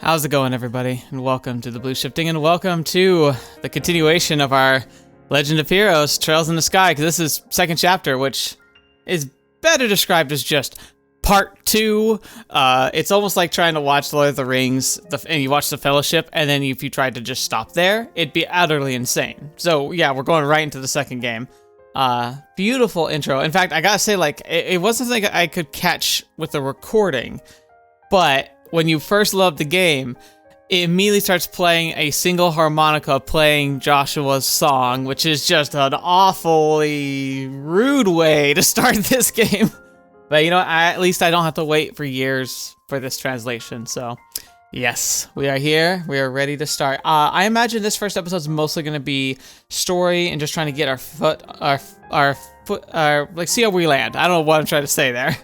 How's it going, everybody? And welcome to TheBlueShifting, and welcome to the continuation of our Legend of Heroes, Trails in the Sky, because this is second chapter, which is better described as just part 2. It's almost like trying to watch Lord of the Rings, and you watch The Fellowship, and then if you tried to just stop there, it'd be utterly insane. So yeah, we're going right into the second game. Beautiful intro. In fact, I gotta say, like, it wasn't like I could catch with the recording, but when you first load the game, it immediately starts playing a single harmonica playing Joshua's song, which is just an awfully rude way to start this game. But you know, at least I don't have to wait for years for this translation. So yes, we are here. We are ready to start. I imagine this first episode is mostly going to be story and just trying to get like, see how we land. I don't know what I'm trying to say there.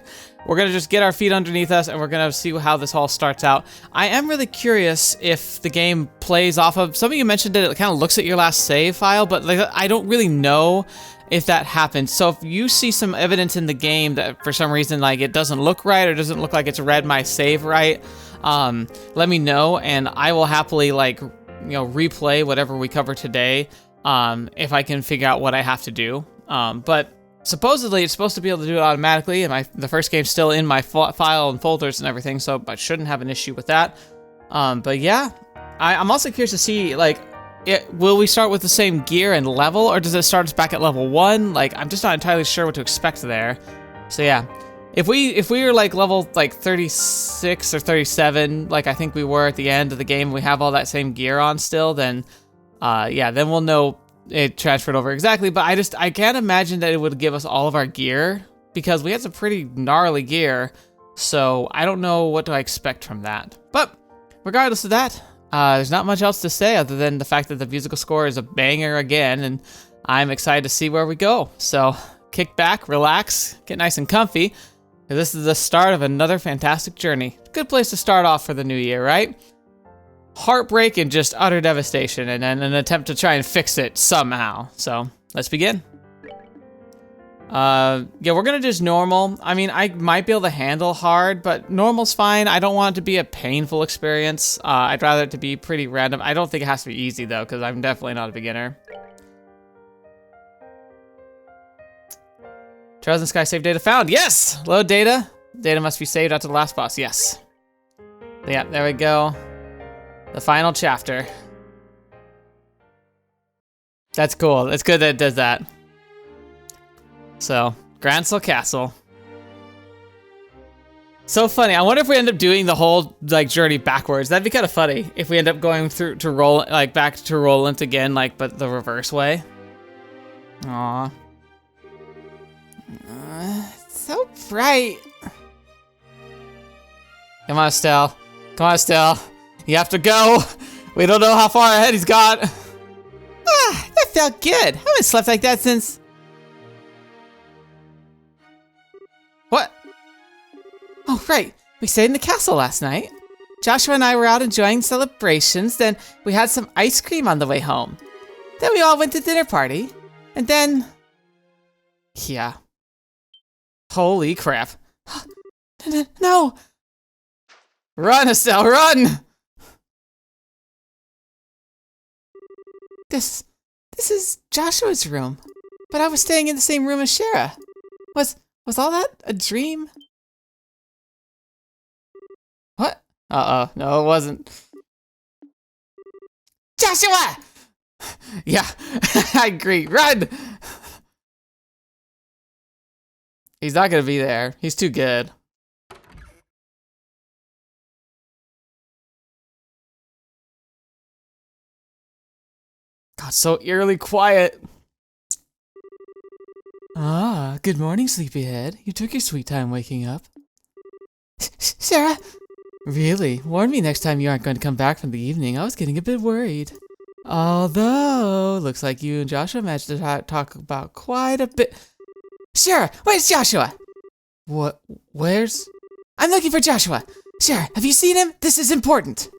We're going to just get our feet underneath us, and we're going to see how this all starts out. I am really curious if the game plays off of... Some of you mentioned that it kind of looks at your last save file, but like, I don't really know if that happens. So if you see some evidence in the game that for some reason like it doesn't look right or doesn't look like it's read my save right, let me know, and I will happily, like, you know, replay whatever we cover today if I can figure out what I have to do. But supposedly, it's supposed to be able to do it automatically, and the first game's still in my file and folders and everything, so I shouldn't have an issue with that. But yeah, I'm also curious to see, like, will we start with the same gear and level, or does it start us back at level 1? Like, I'm just not entirely sure what to expect there. So yeah, if we were like level like 36 or 37, like I think we were at the end of the game, and we have all that same gear on still, then yeah, then we'll know it transferred over exactly. But I can't imagine that it would give us all of our gear, because we had some pretty gnarly gear, so I don't know what to expect from that. But regardless of that, there's not much else to say other than the fact that the musical score is a banger again, and I'm excited to see where we go. So kick back, relax, get nice and comfy, because this is the start of another fantastic journey. Good place to start off for the new year, right? Heartbreak and just utter devastation, and then an attempt to try and fix it somehow. So let's begin. Yeah, we're gonna just normal. I mean, I might be able to handle hard, but normal's fine. I don't want it to be a painful experience. I'd rather it to be pretty random. I don't think it has to be easy though, because I'm definitely not a beginner. Trails in the Sky, save data found. Yes! Load data. Data must be saved out to the last boss. Yes. Yeah, there we go. The final chapter. That's cool. It's good that it does that. So, Grancel Castle. So funny. I wonder if we end up doing the whole like journey backwards. That'd be kind of funny if we end up going through to back to Rolent again, like, but the reverse way. Aww. So bright. Come on, Estelle. Come on, Estelle. You have to go. We don't know how far ahead he's got. Ah, that felt good. I haven't slept like that since... What? Oh, right. We stayed in the castle last night. Joshua and I were out enjoying celebrations. Then we had some ice cream on the way home. Then we all went to dinner party. And then... Yeah. Holy crap. No! Run, Estelle, run! This is Joshua's room, but I was staying in the same room as Shara. Was all that a dream? What? Uh-oh, no, it wasn't. Joshua! Yeah, I agree, run! He's not gonna be there. He's too good. God, so eerily quiet. Ah, good morning, sleepyhead. You took your sweet time waking up. Sarah! Really? Warn me next time you aren't going to come back from the evening. I was getting a bit worried. Although, looks like you and Joshua managed to talk about quite a bit. Sarah, where's Joshua? What? Where's? I'm looking for Joshua. Sarah, have you seen him? This is important.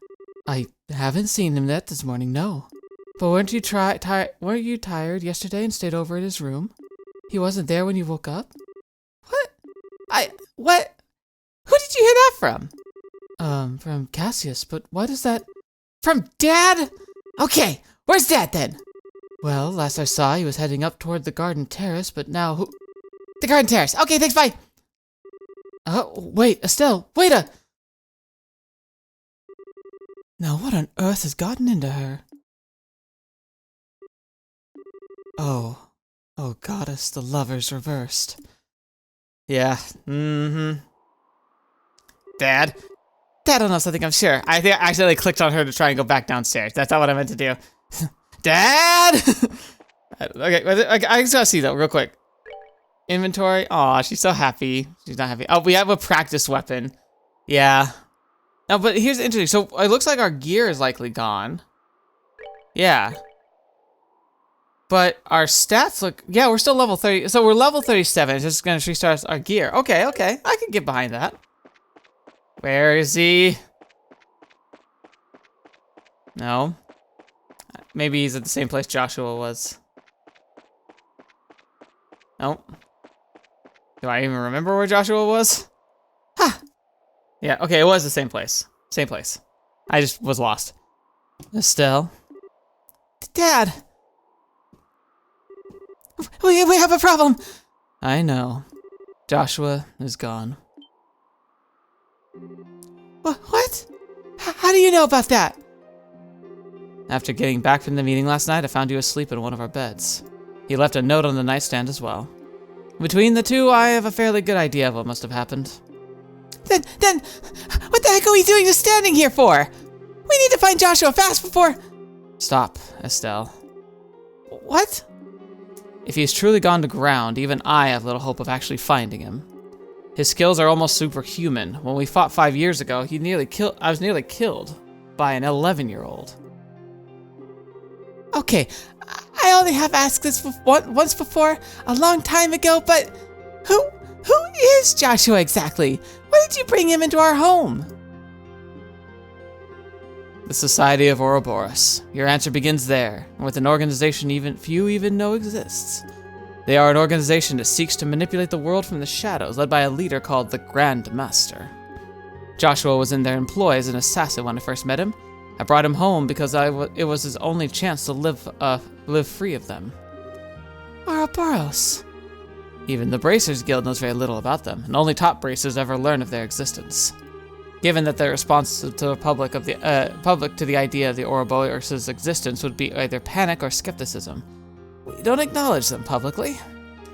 I haven't seen him yet this morning, no. But weren't you tired yesterday and stayed over at his room? He wasn't there when you woke up? What? What? Who did you hear that from? From Cassius, but why does that... From Dad? Okay, where's Dad then? Well, last I saw, he was heading up toward the garden terrace, but now who... The garden terrace. Okay, thanks, bye. Oh, wait, Estelle, wait a... Now what on earth has gotten into her? Oh, goddess, the lovers reversed. Yeah, Dad? Dad don't know something, I'm sure. I think I accidentally clicked on her to try and go back downstairs. That's not what I meant to do. Dad! Okay, I just gotta see though, real quick. Inventory. Aw, she's so happy. She's not happy. Oh, we have a practice weapon. Yeah. No, but here's the interesting. So it looks like our gear is likely gone. Yeah. But our stats look, yeah, we're still level 30. So we're level 37. It's just gonna restart our gear. Okay, okay. I can get behind that. Where is he? No. Maybe he's at the same place Joshua was. Nope. Do I even remember where Joshua was? Ha! Yeah, okay, it was the same place. Same place. I just was lost. Estelle? Dad! We have a problem! I know. Joshua is gone. What? How do you know about that? After getting back from the meeting last night, I found you asleep in one of our beds. He left a note on the nightstand as well. Between the two, I have a fairly good idea of what must have happened. Then, what the heck are we doing just standing here for? We need to find Joshua fast before... Stop, Estelle. What? If he has truly gone to ground, even I have little hope of actually finding him. His skills are almost superhuman. When we fought 5 years ago, I was nearly killed by an 11-year-old. Okay, I only have asked this once before, a long time ago, but who is Joshua exactly? Why did you bring him into our home? The Society of Ouroboros. Your answer begins there, and with an organization few even know exists. They are an organization that seeks to manipulate the world from the shadows, led by a leader called the Grand Master. Joshua was in their employ as an assassin when I first met him. I brought him home because it was his only chance to live free of them. Ouroboros. Even the Bracers Guild knows very little about them, and only top bracers ever learn of their existence. Given that their response to the public to the idea of the Ouroboros' existence would be either panic or skepticism, we don't acknowledge them publicly.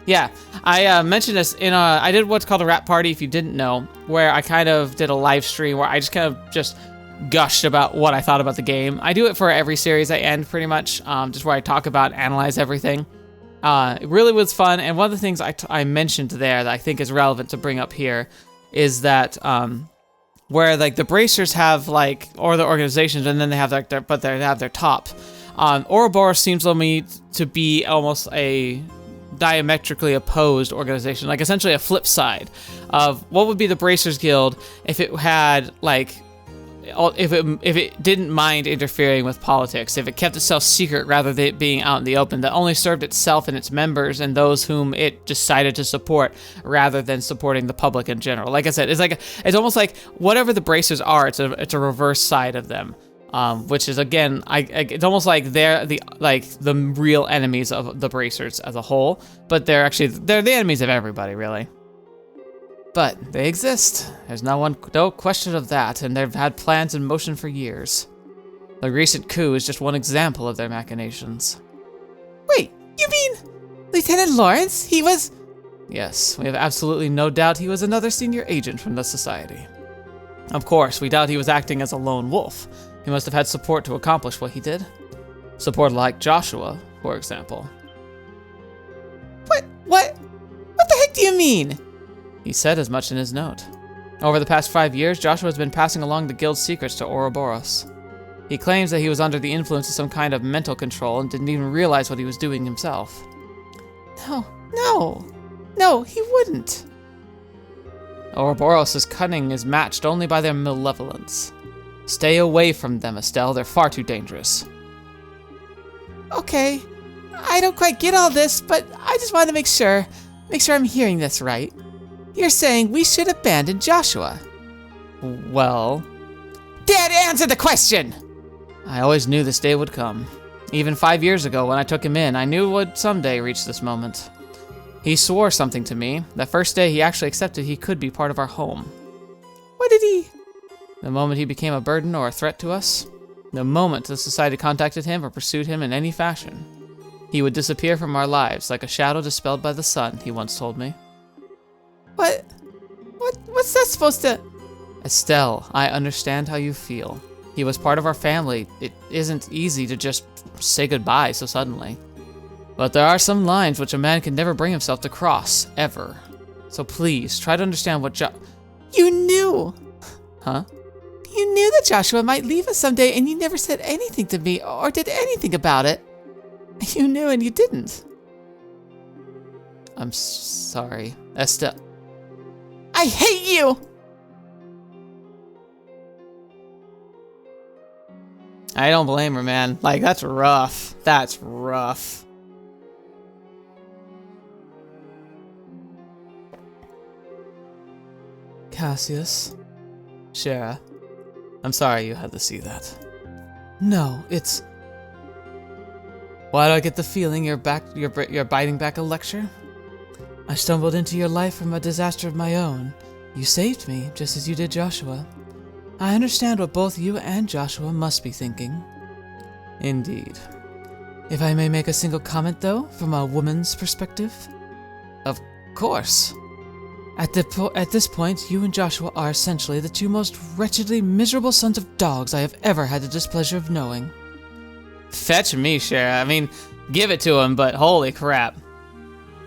Yeah, I mentioned this in I did what's called a rap party, if you didn't know, where I kind of did a live stream where I just kind of gushed about what I thought about the game. I do it for every series I end, pretty much, just where I talk about, analyze everything. It really was fun, and one of the things I mentioned there that I think is relevant to bring up here is that where like the bracers have like, or the organizations, and then they have like they have their top. Ouroboros seems to me to be almost a diametrically opposed organization, like essentially a flip side of what would be the Bracers Guild if it had like, if it didn't mind interfering with politics, if it kept itself secret rather than it being out in the open, that only served itself and its members and those whom it decided to support rather than supporting the public in general. Like I said, it's almost like whatever the Bracers are, it's a reverse side of them. Which is again, it's almost like they're the real enemies of the Bracers as a whole, but they're the enemies of everybody, really. But they exist. There's no question of that, and they've had plans in motion for years. The recent coup is just one example of their machinations. Wait, you mean Lieutenant Lawrence? He was... Yes, we have absolutely no doubt he was another senior agent from the Society. Of course, we doubt he was acting as a lone wolf. He must have had support to accomplish what he did. Support like Joshua, for example. What the heck do you mean? He said as much in his note. Over the past 5 years, Joshua has been passing along the guild's secrets to Ouroboros. He claims that he was under the influence of some kind of mental control and didn't even realize what he was doing himself. No, he wouldn't. Ouroboros' cunning is matched only by their malevolence. Stay away from them, Estelle. They're far too dangerous. Okay, I don't quite get all this, but I just want to make sure I'm hearing this right. You're saying we should abandon Joshua? Well, Dad, answer the question! I always knew this day would come. Even 5 years ago when I took him in, I knew it would someday reach this moment. He swore something to me. That first day, he actually accepted he could be part of our home. What did he? The moment he became a burden or a threat to us, the moment the society contacted him or pursued him in any fashion, he would disappear from our lives like a shadow dispelled by the sun, he once told me. What's that supposed to... Estelle, I understand how you feel. He was part of our family. It isn't easy to just say goodbye so suddenly. But there are some lines which a man can never bring himself to cross, ever. So please, try to understand what You knew! Huh? You knew that Joshua might leave us someday, and you never said anything to me, or did anything about it. You knew and you didn't. I'm sorry, Estelle. I hate you! I don't blame her, man. Like, that's rough. That's rough. Cassius. Shara. I'm sorry you had to see that. No, it's... Why do I get the feeling you're biting back a lecture? I stumbled into your life from a disaster of my own. You saved me, just as you did Joshua. I understand what both you and Joshua must be thinking. Indeed. If I may make a single comment, though, from a woman's perspective? Of course. At this point, you and Joshua are essentially the two most wretchedly miserable sons of dogs I have ever had the displeasure of knowing. Fetch me, Shara. I mean, give it to him, but holy crap.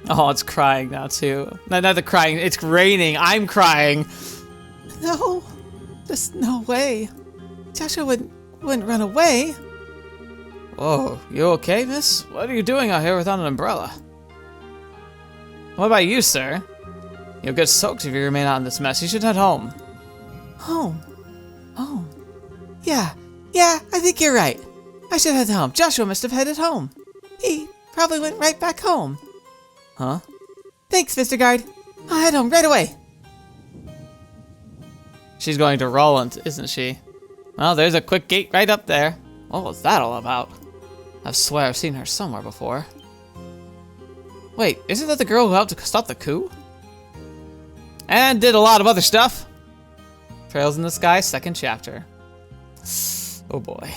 Oh, it's crying now, too. Not the crying, it's raining. I'm crying. No. There's no way. Joshua wouldn't run away. Oh, you okay, miss? What are you doing out here without an umbrella? What about you, sir? You'll get soaked if you remain out in this mess. You should head home. Home? Home? Yeah, I think you're right. I should head home. Joshua must have headed home. He probably went right back home. Huh? Thanks, Mr. Guard. I'll head home right away. She's going to Rolent, isn't she? Well, there's a quick gate right up there. What was that all about? I swear I've seen her somewhere before. Wait, isn't that the girl who helped to stop the coup? And did a lot of other stuff. Trails in the Sky, 2nd chapter. Oh boy.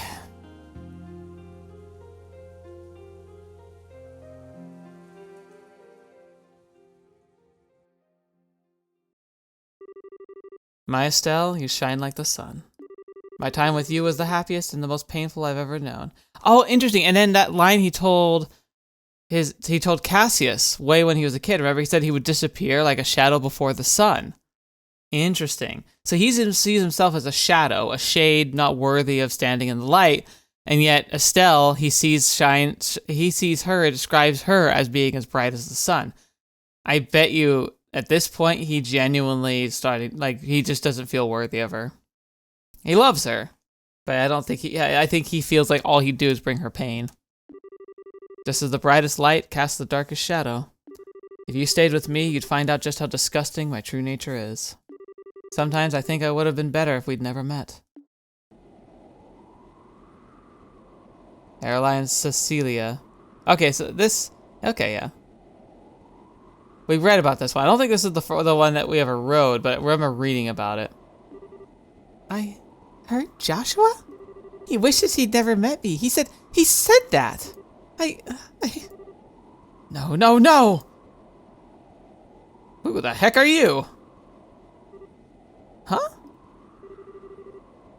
My Estelle, you shine like the sun. My time with you was the happiest and the most painful I've ever known. Oh, interesting. And then that line he told Cassius way when he was a kid. Remember, he said he would disappear like a shadow before the sun. Interesting. So he sees himself as a shadow, a shade not worthy of standing in the light. And yet Estelle, he sees her, it describes her as being as bright as the sun. I bet you at this point, he genuinely started, like, he just doesn't feel worthy of her. He loves her, but I think he feels like all he'd do is bring her pain. Just as the brightest light casts the darkest shadow. If you stayed with me, you'd find out just how disgusting my true nature is. Sometimes I think I would have been better if we'd never met. Airline Cecilia. Okay, so this... Okay, yeah. We read about this one. I don't think this is the one that we ever rode, but I remember reading about it. I heard Joshua? He wishes he'd never met me. He said that. No. Who the heck are you? Huh?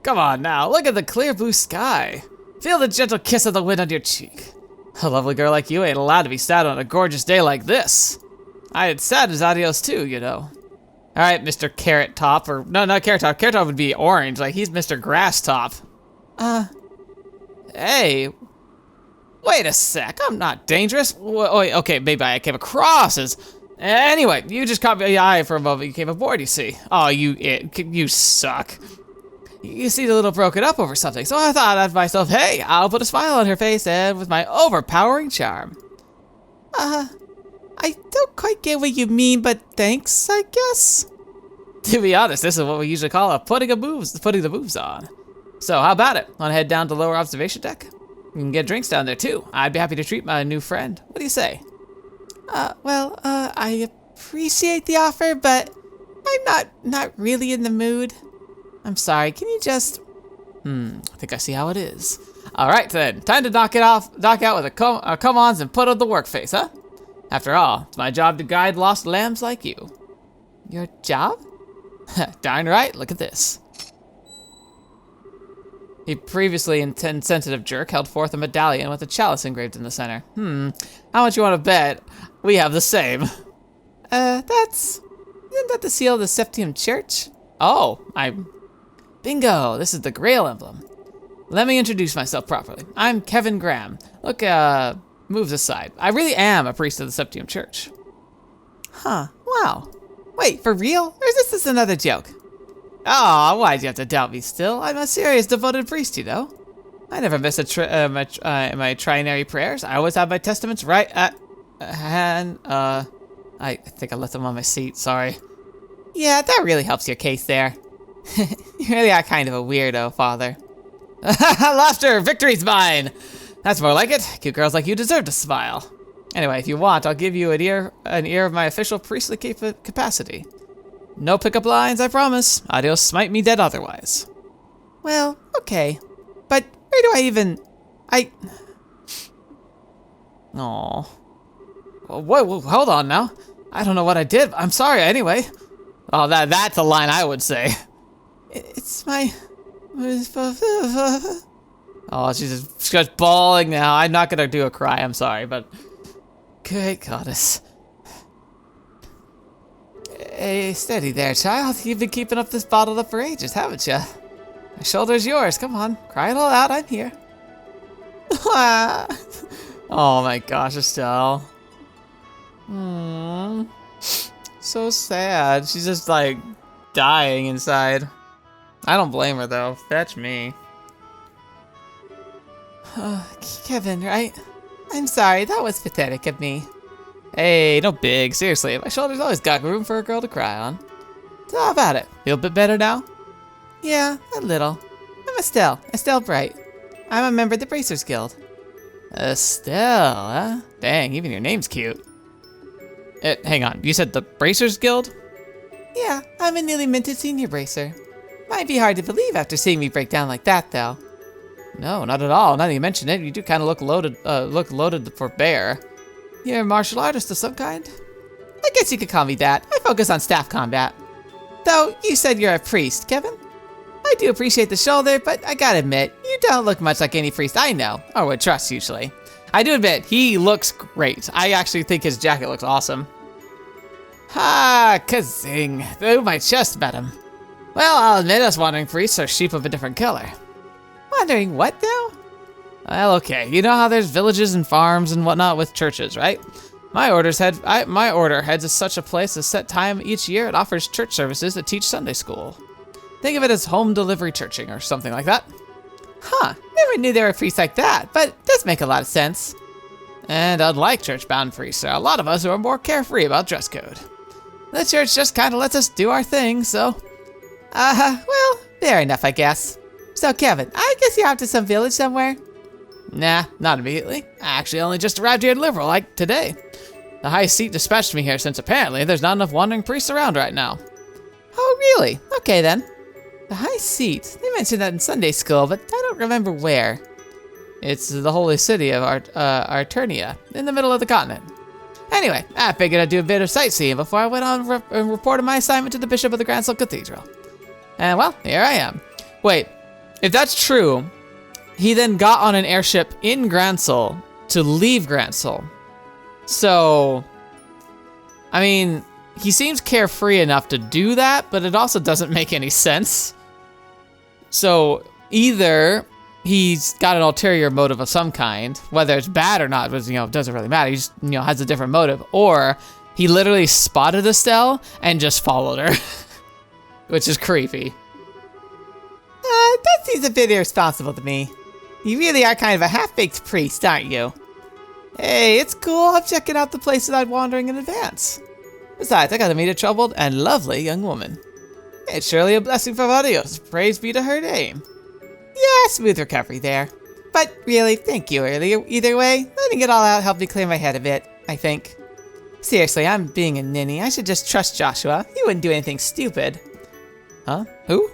Come on now, look at the clear blue sky. Feel the gentle kiss of the wind on your cheek. A lovely girl like you ain't allowed to be sad on a gorgeous day like this. I had sad as adios too, you know. Alright, Mr. Carrot Top, or no, not Carrot Top. Carrot Top would be orange, like he's Mr. Grass Top. Hey, wait a sec, I'm not dangerous. Wait, okay, maybe I came across as... Anyway, you just caught my eye for a moment, you came aboard, you see. Oh, you suck. You seemed a little broken up over something, so I thought to myself, hey, I'll put a smile on her face and with my overpowering charm. I don't quite get what you mean, but thanks, I guess. To be honest, this is what we usually call putting the moves on. So how about it? Want to head down to lower observation deck? You can get drinks down there too. I'd be happy to treat my new friend. What do you say? I appreciate the offer, but I'm not really in the mood. I'm sorry, can you just... I think I see how it is. All right then, time to knock out with a come-ons and put on the work face, huh? After all, it's my job to guide lost lambs like you. Your job? Darn right, look at this. He previously, Insensitive Jerk, held forth a medallion with a chalice engraved in the center. How much you want to bet we have the same? Isn't that the seal of the Septium Church? Oh, bingo, this is the Grail emblem. Let me introduce myself properly. I'm Kevin Graham. Look, moves aside. I really am a priest of the Septium Church. Huh, wow. Wait, for real? Or is this another joke? Oh, why'd you have to doubt me still? I'm a serious, devoted priest, you know. I never miss my trinary prayers. I always have my testaments right at hand. I think I left them on my seat, sorry. Yeah, that really helps your case there. You really are kind of a weirdo, Father. Laughter, victory's mine! That's more like it. Cute girls like you deserve to smile. Anyway, if you want, I'll give you an ear of my official priestly capacity. No pickup lines, I promise. Adios, smite me dead otherwise. Well, okay. But where do I even... Aww. Whoa, hold on now. I don't know what I did. I'm sorry anyway. Oh, that's a line I would say. It's my... Oh, she's just bawling now. I'm not gonna do a cry, I'm sorry, but... Good goddess. Hey, steady there, child. You've been keeping up this bottle up for ages, haven't you? My shoulder's yours. Come on, cry it all out. I'm here. Oh my gosh, Estelle. So sad. She's just like dying inside. I don't blame her though. Fetch me. Kevin, right? I'm sorry. That was pathetic of me. Hey, no big. Seriously, my shoulder's always got room for a girl to cry on. So how about it? Feel a bit better now? Yeah, a little. I'm Estelle Bright. I'm a member of the Bracers Guild. Estelle, huh? Dang, even your name's cute. Hang on, you said the Bracers Guild? Yeah, I'm a newly minted senior bracer. Might be hard to believe after seeing me break down like that, though. No, not at all. Now that you mention it, you do kind of look loaded for bear. You're a martial artist of some kind? I guess you could call me that. I focus on staff combat. Though, you said you're a priest, Kevin. I do appreciate the shoulder, but I gotta admit, you don't look much like any priest I know, or would trust usually. I do admit, he looks great. I actually think his jacket looks awesome. Ha, kazing. Through my chest, madam. Well, I'll admit us wandering priests are sheep of a different color. Wandering what now? Well, okay, you know how there's villages and farms and whatnot with churches, right? My order heads to such a place a set time each year. It offers church services that teach Sunday school. Think of it as home delivery churching or something like that. Huh, never knew there were priests like that, but it does make a lot of sense. And unlike church-bound priests, there are a lot of us who are more carefree about dress code. The church just kind of lets us do our thing, so... well, fair enough, I guess. So, Kevin, I guess you're off to some village somewhere? Nah, not immediately. I actually only just arrived here in Liberl, like today. The High Seat dispatched me here since apparently there's not enough wandering priests around right now. Oh, really? Okay, then. The High Seat? They mentioned that in Sunday school, but I don't remember where. It's the holy city of Arternia, in the middle of the continent. Anyway, I figured I'd do a bit of sightseeing before I went on and reported my assignment to the Bishop of the Grancel Cathedral. And well, here I am. Wait, if that's true, he then got on an airship in Grancel to leave Grancel. So, I mean, he seems carefree enough to do that, but it also doesn't make any sense. So, either he's got an ulterior motive of some kind, whether it's bad or not, it doesn't really matter. He just, has a different motive. Or he literally spotted Estelle and just followed her, which is creepy. That seems a bit irresponsible to me. You really are kind of a half-baked priest, aren't you? Hey, it's cool. I'm checking out the place without wandering in advance. Besides, I got to meet a troubled and lovely young woman. It's surely a blessing from Adios. Praise be to her name. yeah, smooth recovery there. But really, thank you earlier. Either way, letting it all out helped me clear my head a bit, I think. Seriously, I'm being a ninny. I should just trust Joshua. He wouldn't do anything stupid. Huh? Who?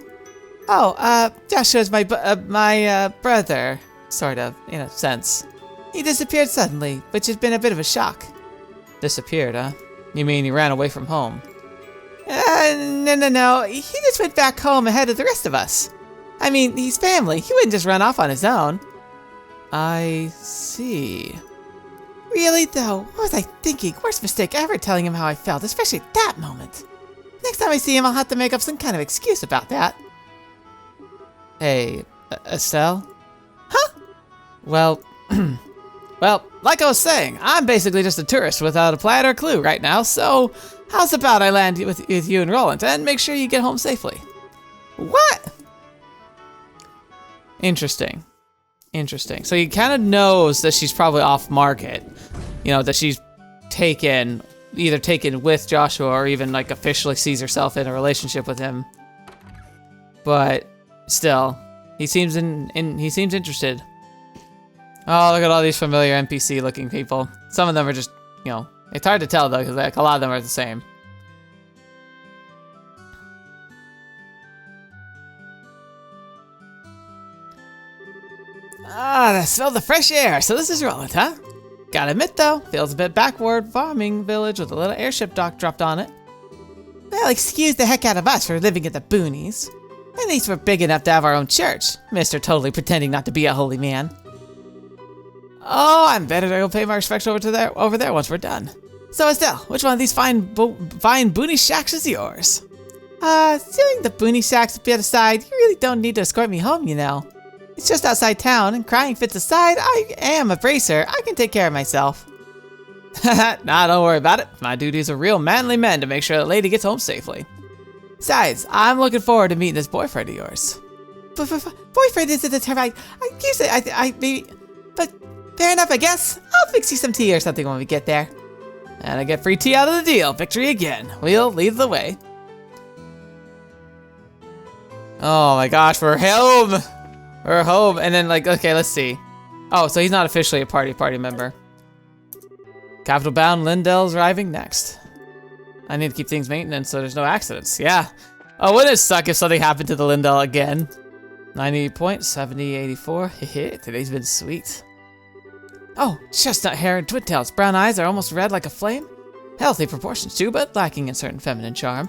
Oh, Joshua's my brother. Sort of, in a sense. He disappeared suddenly, which has been a bit of a shock. Disappeared, huh? You mean he ran away from home? No. He just went back home ahead of the rest of us. I mean, he's family. He wouldn't just run off on his own. I see. Really, though? What was I thinking? Worst mistake ever telling him how I felt, especially at that moment. Next time I see him, I'll have to make up some kind of excuse about that. Hey, Estelle? Huh? Well, well, like I was saying, I'm basically just a tourist without a plan or clue right now, so how's about I land with you and Rolent and make sure you get home safely? What? Interesting. So he kind of knows that she's probably off market. You know, that she's either taken with Joshua or even like officially sees herself in a relationship with him. But still, he seems interested. Oh, look at all these familiar NPC looking people. Some of them are just, you know, it's hard to tell though, because like, a lot of them are the same. Ah, I smell the fresh air. So this is Rolent, huh? Gotta admit though, feels a bit backward farming village with a little airship dock dropped on it. Well, excuse the heck out of us for living at the boonies. At least we're big enough to have our own church. Mr. Totally pretending not to be a holy man. Oh, I'm better to go pay my respects over there once we're done. So Estelle, which one of these fine boony shacks is yours? Stealing the boony shacks a bit aside, you really don't need to escort me home, you know. It's just outside town, and crying fits aside, I am a bracer. I can take care of myself. Nah, don't worry about it. My duties are real manly men to make sure the lady gets home safely. Besides, I'm looking forward to meeting this boyfriend of yours. Boyfriend isn't the term I use it. But fair enough, I guess. I'll fix you some tea or something when we get there. And I get free tea out of the deal. Victory again. We'll lead the way. Oh my gosh, we're home. We're home. And then like, okay, let's see. Oh, so he's not officially a party member. Capital bound, Lindell's arriving next. I need to keep things maintenance so there's no accidents. Yeah. Oh, wouldn't it suck if something happened to the Lindell again? 90 points, 70, 84. Hehe, today's been sweet. Oh, chestnut hair and twin tails. Brown eyes are almost red like a flame. Healthy proportions too, but lacking in certain feminine charm.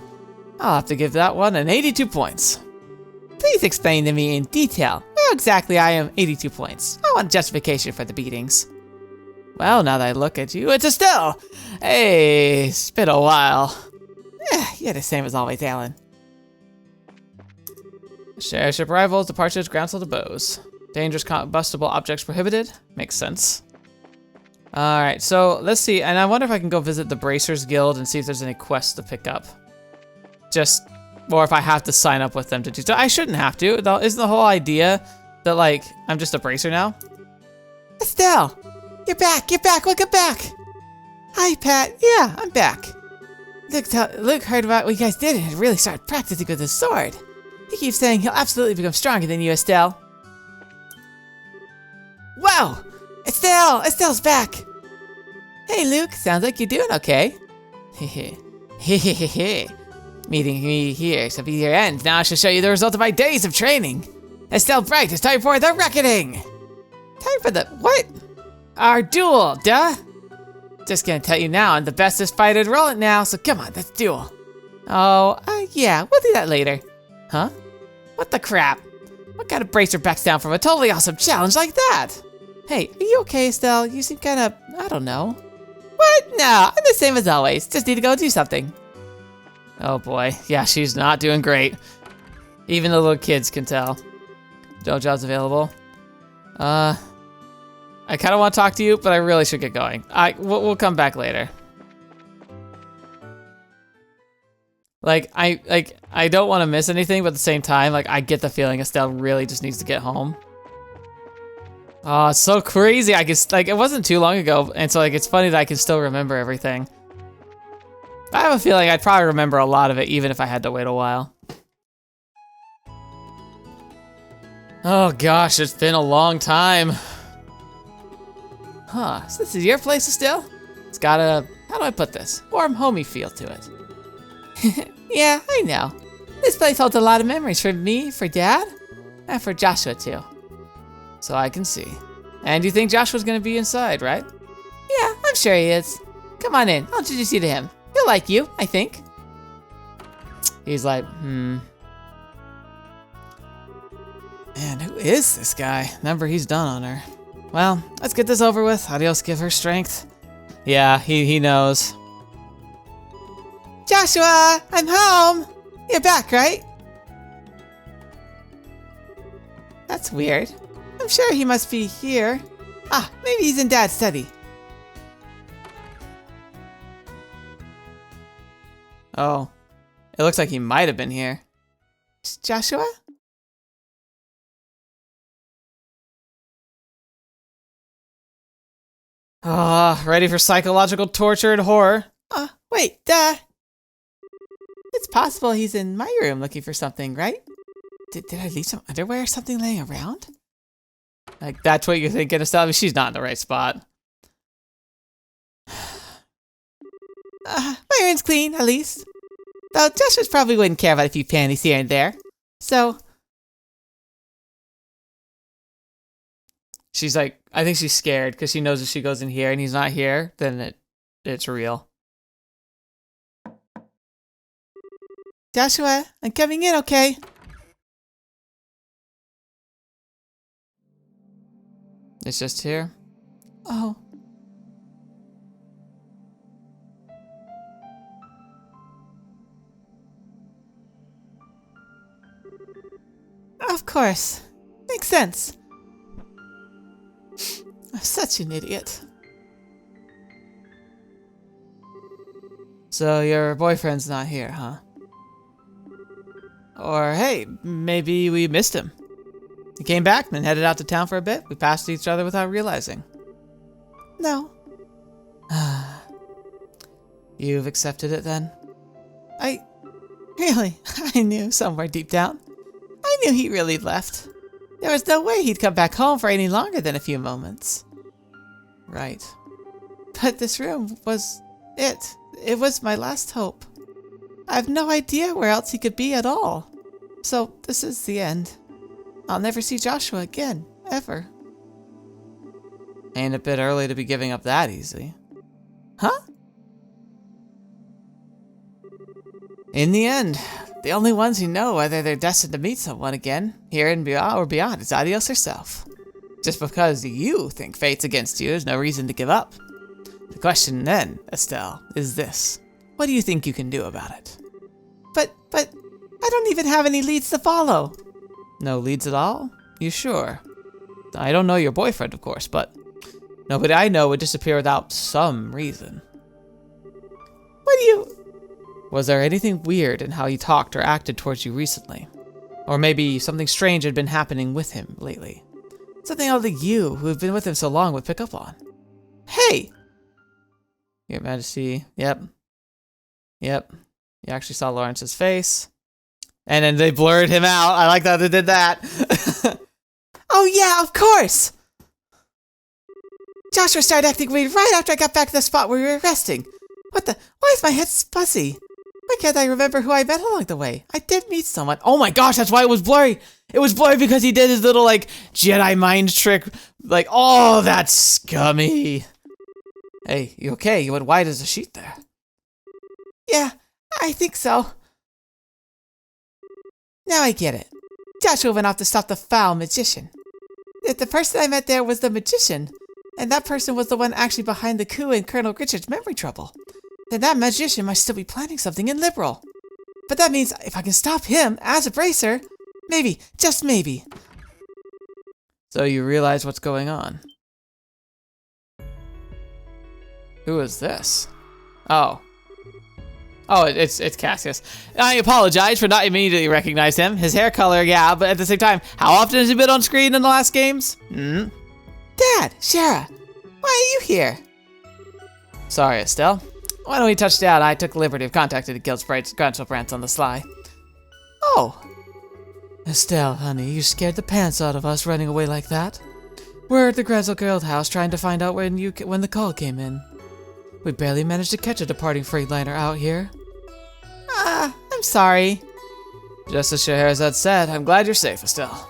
I'll have to give that one an 82 points. Please explain to me in detail where exactly I am 82 points. I want justification for the beatings. Well, now that I look at you, it's Estelle! Hey, it's been a while. You're the same as always, Alan. Ship arrivals, departures, Grancel to Bows. Dangerous combustible objects prohibited. Makes sense. Alright, so let's see. And I wonder if I can go visit the Bracers Guild and see if there's any quests to pick up. Or if I have to sign up with them to do so. I shouldn't have to. Isn't the whole idea that, like, I'm just a Bracer now? Estelle! You're back, welcome back! Hi, Pat. Yeah, I'm back. Luke heard about what you guys did and really started practicing with his sword. He keeps saying he'll absolutely become stronger than you, Estelle. Wow! Estelle's back! Hey, Luke, sounds like you're doing okay. Hehehe. Meeting me here shall be your end. Now I shall show you the result of my days of training. Estelle Bright, it's time for the reckoning! Time for the what? Our duel, duh! Just gonna tell you now, I'm the bestest fighter in Rolent now, so come on, let's duel. Oh, yeah, we'll do that later. Huh? What the crap? What kind of bracer backs down from a totally awesome challenge like that? Hey, are you okay, Estelle? You seem kinda, I don't know. What? No, I'm the same as always. Just need to go do something. Oh boy, yeah, she's not doing great. Even the little kids can tell. No jobs available. I kind of want to talk to you, but I really should get going. We'll come back later. Like, I don't want to miss anything, but at the same time, like, I get the feeling Estelle really just needs to get home. Oh, it's so crazy. I guess, like, it wasn't too long ago, and so, like, it's funny that I can still remember everything. I have a feeling I'd probably remember a lot of it, even if I had to wait a while. Oh gosh, it's been a long time. Huh, so this is your place still? It's got a, how do I put this? Warm, homey feel to it. Yeah, I know. This place holds a lot of memories for me, for Dad, and for Joshua too. So I can see. And you think Joshua's gonna be inside, right? Yeah, I'm sure he is. Come on in, I'll introduce you to him. He'll like you, I think. He's like, Man, who is this guy? Remember, he's done on her. Well, let's get this over with. Adios, give her strength. Yeah, he knows. Joshua, I'm home. You're back, right? That's weird. I'm sure he must be here. Ah, maybe he's in Dad's study. Oh, it looks like he might have been here. Joshua? Ah, ready for psychological torture and horror? Wait, it's possible he's in my room looking for something, right? Did I leave some underwear or something laying around? Like, that's what you're thinking, Estelle? She's not in the right spot. My room's clean, at least. Though Joshua probably wouldn't care about a few panties here and there. So... She's like, I think she's scared because she knows if she goes in here and he's not here, then it's real. Joshua, I'm coming in, okay? It's just here. Oh. Of course. Makes sense. I'm such an idiot. So your boyfriend's not here, huh? Or hey, maybe we missed him. He came back and headed out to town for a bit. We passed each other without realizing. No. You've accepted it then? Really, I knew somewhere deep down. I knew he really left. There was no way he'd come back home for any longer than a few moments. Right. But this room was it. It was my last hope. I have no idea where else he could be at all. So this is the end. I'll never see Joshua again, ever. Ain't a bit early to be giving up that easy. Huh? In the end, the only ones who know whether they're destined to meet someone again, here and beyond or beyond, is Adios herself. Just because you think fate's against you is no reason to give up. The question then, Estelle, is this. What do you think you can do about it? But, I don't even have any leads to follow. No leads at all? You sure? I don't know your boyfriend, of course, but nobody I know would disappear without some reason. What do you... Was there anything weird in how he talked or acted towards you recently? Or maybe something strange had been happening with him lately? Something only you, who have been with him so long, would pick up on. Hey! Your Majesty, yep. You actually saw Lawrence's face. And then they blurred him out. I like that they did that. Oh yeah, of course! Joshua started acting weird right after I got back to the spot where we were resting. Why is my head fuzzy? Why can't I remember who I met along the way? I did meet someone. Oh my gosh, that's why it was blurry. It was blurry because he did his little, like, Jedi mind trick. Like, oh, that's scummy. Hey, you okay? You went white as a sheet there. Yeah, I think so. Now I get it. Joshua went off to stop the foul magician. If the person I met there was the magician, and that person was the one actually behind the coup and Colonel Richard's memory trouble, then that magician might still be planning something in Liberl. But that means if I can stop him as a bracer, maybe, just maybe. So you realize what's going on. Who is this? Oh, it's Cassius. I apologize for not immediately recognizing him. His hair color, yeah, but at the same time, how often has he been on screen in the last games? Dad, Shara, why are you here? Sorry, Estelle. When we touched down, I took the liberty of contacting the guild sprites Grancel on the sly. Oh. Estelle, honey, you scared the pants out of us running away like that. We're at the Grancel Guild house trying to find out when the call came in. We barely managed to catch a departing freightliner out here. I'm sorry. Just as Scheherazade said, I'm glad you're safe, Estelle.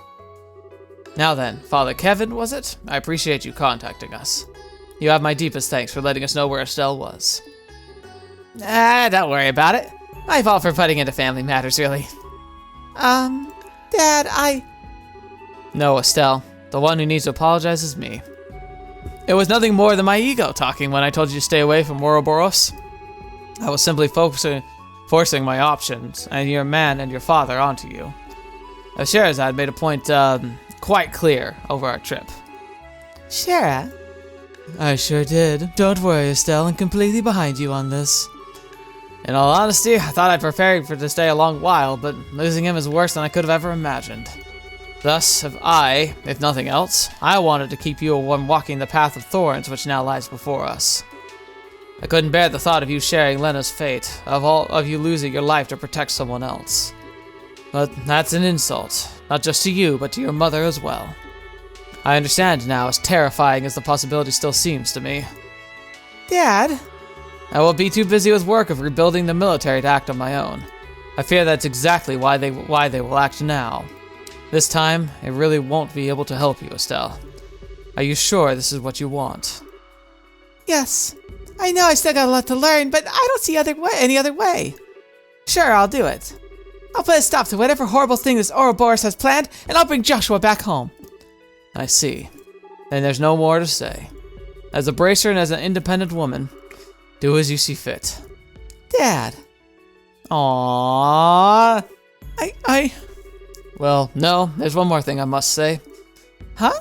Now then, Father Kevin, was it? I appreciate you contacting us. You have my deepest thanks for letting us know where Estelle was. Don't worry about it. My fault for putting into family matters, really. Dad, No, Estelle. The one who needs to apologize is me. It was nothing more than my ego talking when I told you to stay away from Ouroboros. I was simply forcing my options and your man and your father onto you. Scheherazade made a point quite clear over our trip. Shara? I sure did. Don't worry, Estelle, I'm completely behind you on this. In all honesty, I thought I'd prepared for to stay a long while, but losing him is worse than I could have ever imagined. Thus, if nothing else, I wanted to keep you from walking the path of thorns which now lies before us. I couldn't bear the thought of you sharing Lena's fate, of you losing your life to protect someone else. But that's an insult, not just to you, but to your mother as well. I understand now, as terrifying as the possibility still seems to me. Dad? I will be too busy with work of rebuilding the military to act on my own. I fear that's exactly why they will act now. This time, I really won't be able to help you, Estelle. Are you sure this is what you want? Yes. I know I still got a lot to learn, but I don't see any other way. Sure, I'll do it. I'll put a stop to whatever horrible thing this Ouroboros has planned, and I'll bring Joshua back home. I see. Then there's no more to say. As a bracer and as an independent woman, do as you see fit. Dad. Aww. Well, no, there's one more thing I must say. Huh?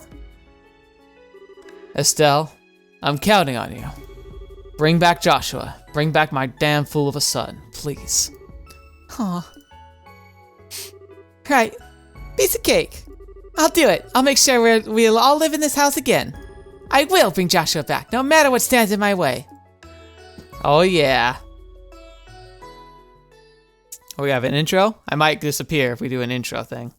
Estelle, I'm counting on you. Bring back Joshua. Bring back my damn fool of a son, please. Aw. Right. Piece of cake. I'll do it. I'll make sure we'll all live in this house again. I will bring Joshua back, no matter what stands in my way. Oh yeah. Oh, we have an intro? I might disappear if we do an intro thing.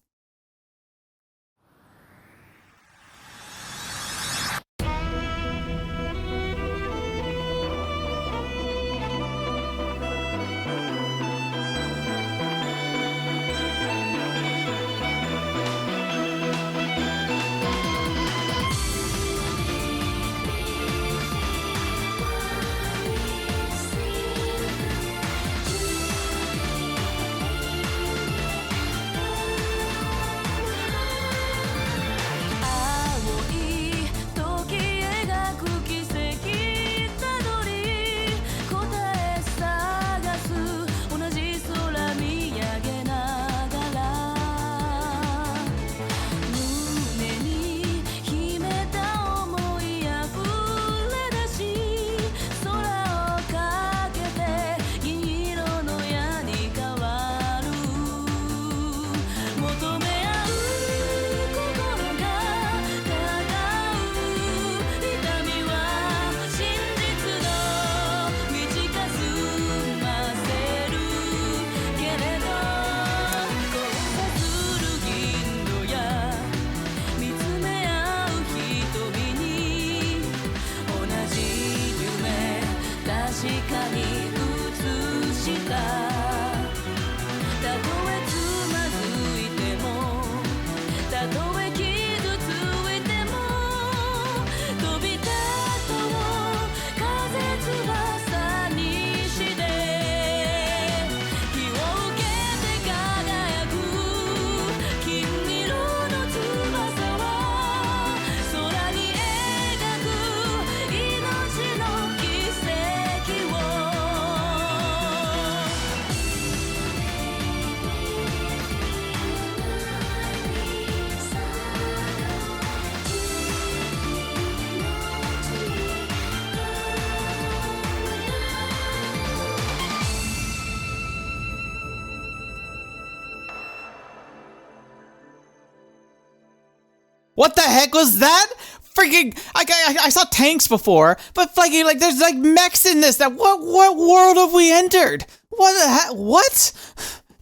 What the heck was that? Freaking, I saw tanks before, but like there's like mechs in this. What world have we entered? What the heck? What?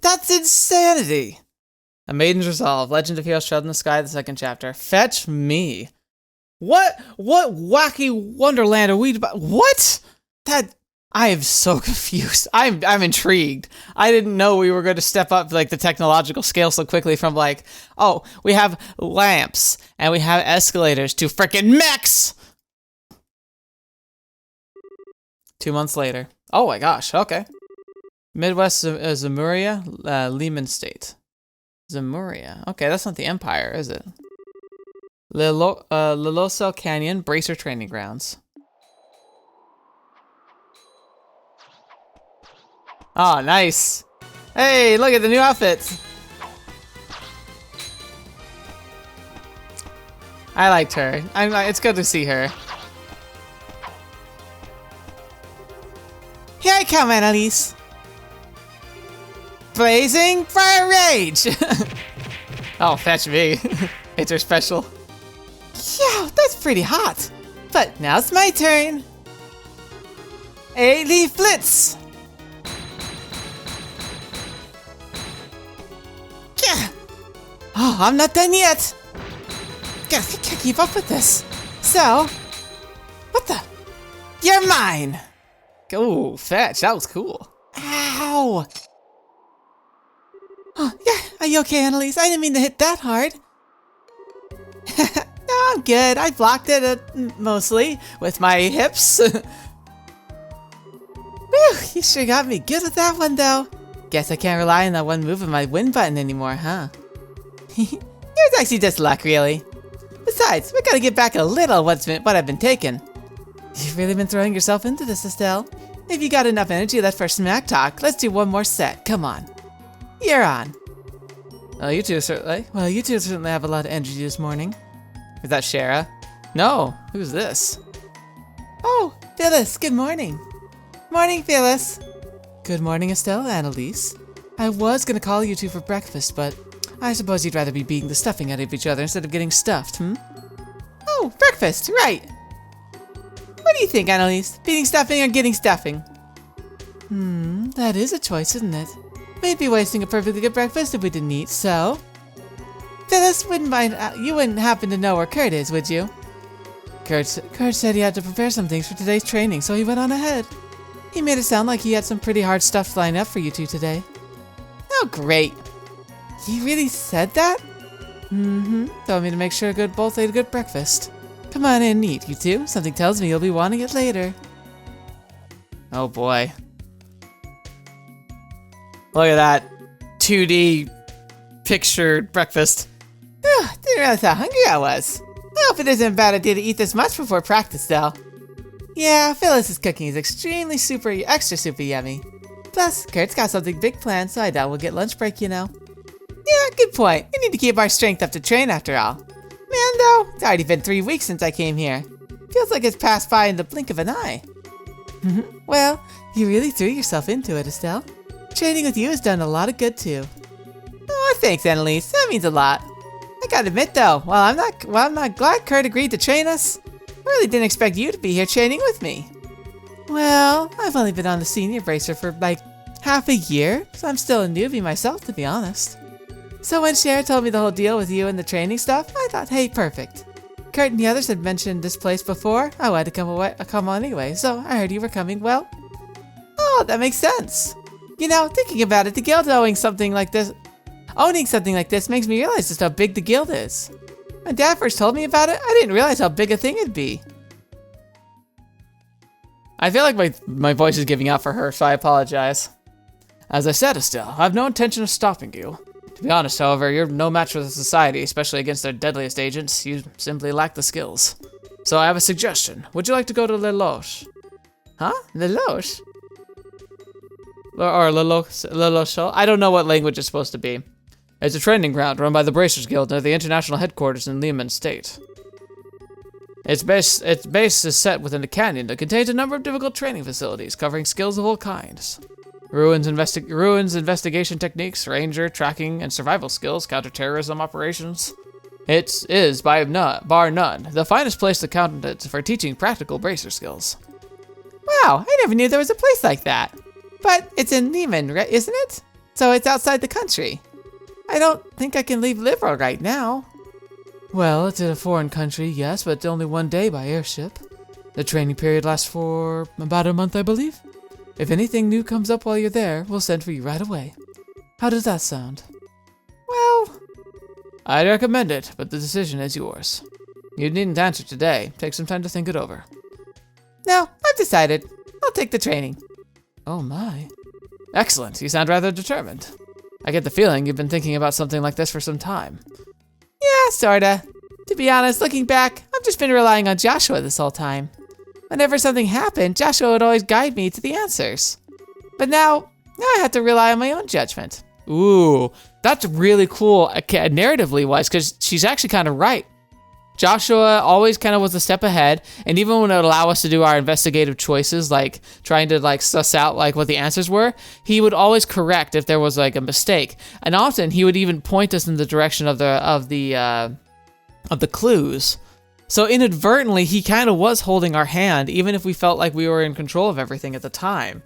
That's insanity. A Maiden's Resolve, Legend of Heroes Shroud in the Sky, the second chapter. Fetch me. What wacky wonderland are we about? What? I am so confused. I'm intrigued. I didn't know we were going to step up like the technological scale so quickly from like, oh, we have lamps and we have escalators to frickin' mechs. 2 months later. Oh my gosh, okay. Midwest Zemuria, Lehman State. Zemuria. Okay, that's not the Empire, is it? Locle Canyon, Bracer Training Grounds. Oh, nice. Hey, look at the new outfits. I liked her. It's good to see her. Here I come, Annalise. Blazing Fire Rage! Oh, fetch me. It's her special. Yeah, that's pretty hot. But now it's my turn. A-Leaf Flitz! Oh, I'm not done yet. Can't keep up with this. So, what the? You're mine! Ooh, fetch. That was cool. Ow! Oh, yeah, are you okay, Annalise? I didn't mean to hit that hard. No, I'm good. I blocked it mostly with my hips. Whew, you sure got me good with that one, though. Guess I can't rely on that one move of my win button anymore, huh? It was actually just luck, really. Besides, we gotta get back a little what I've been taking. You've really been throwing yourself into this, Estelle. If you got enough energy left for smack talk, let's do one more set. Come on. You're on. Oh, you two certainly. Well, you two certainly have a lot of energy this morning. Is that Shara? No. Who's this? Oh, Phyllis. Good morning. Morning, Phyllis. Good morning, Estelle, Annalise. I was gonna call you two for breakfast, but I suppose you'd rather be beating the stuffing out of each other instead of getting stuffed, hmm? Oh, breakfast, right. What do you think, Annalise? Beating stuffing or getting stuffing? That is a choice, isn't it? We'd be wasting a perfectly good breakfast if we didn't eat, so... Phyllis, you wouldn't happen to know where Kurt is, would you? Kurt said he had to prepare some things for today's training, so he went on ahead. He made it sound like he had some pretty hard stuff lined up for you two today. Oh, great. He really said that? Told me to make sure both ate a good breakfast. Come on in and eat, you two. Something tells me you'll be wanting it later. Oh boy. Look at that 2D pictured breakfast. Didn't realize how hungry I was. I hope it isn't a bad idea to eat this much before practice, though. Yeah, Phyllis's cooking is extremely extra super yummy. Plus, Kurt's got something big planned, so I doubt we'll get lunch break, you know. Yeah, good point. We need to keep our strength up to train after all. Man, though, it's already been 3 weeks since I came here. Feels like it's passed by in the blink of an eye. Well, you really threw yourself into it, Estelle. Training with you has done a lot of good, too. Oh, thanks, Annalise. That means a lot. I gotta admit, though, while I'm not glad Kurt agreed to train us, I really didn't expect you to be here training with me. Well, I've only been on the senior bracer for, like, half a year, so I'm still a newbie myself, to be honest. So when Shara told me the whole deal with you and the training stuff, I thought, hey, perfect. Kurt and the others had mentioned this place before. I wanted to come on anyway, so I heard you were coming. Well, oh, that makes sense. You know, thinking about it, the guild owning something like this makes me realize just how big the guild is. When Dad first told me about it, I didn't realize how big a thing it'd be. I feel like my voice is giving out for her, so I apologize. As I said, Estelle, I have no intention of stopping you. To be honest, however, you're no match for the society, especially against their deadliest agents. You simply lack the skills. So I have a suggestion. Would you like to go to Le Loche? Huh? Le Loche? Or Le Loche? I don't know what language it's supposed to be. It's a training ground run by the Bracers Guild near the international headquarters in Lehman State. Its base is set within a canyon that contains a number of difficult training facilities covering skills of all kinds. Ruins investigation techniques, ranger, tracking, and survival skills, counterterrorism operations. It is, bar none, the finest place to count for teaching practical bracer skills. Wow, I never knew there was a place like that. But it's in Lehman, isn't it? So it's outside the country. I don't think I can leave Liberl right now. Well, it's in a foreign country, yes, but only 1 day by airship. The training period lasts for about a month, I believe. If anything new comes up while you're there, we'll send for you right away. How does that sound? Well, I'd recommend it, but the decision is yours. You needn't answer today. Take some time to think it over. no, I've decided. I'll take the training. Oh my. Excellent. You sound rather determined. I get the feeling you've been thinking about something like this for some time. Yeah, sorta. To be honest, looking back, I've just been relying on Joshua this whole time. Whenever something happened, Joshua would always guide me to the answers. But now I have to rely on my own judgment. Ooh, that's really cool narratively wise, because she's actually kind of right. Joshua always kind of was a step ahead, and even when it would allow us to do our investigative choices, like trying to like suss out like what the answers were, he would always correct if there was like a mistake, and often he would even point us in the direction of the clues. So inadvertently, he kind of was holding our hand, even if we felt like we were in control of everything at the time.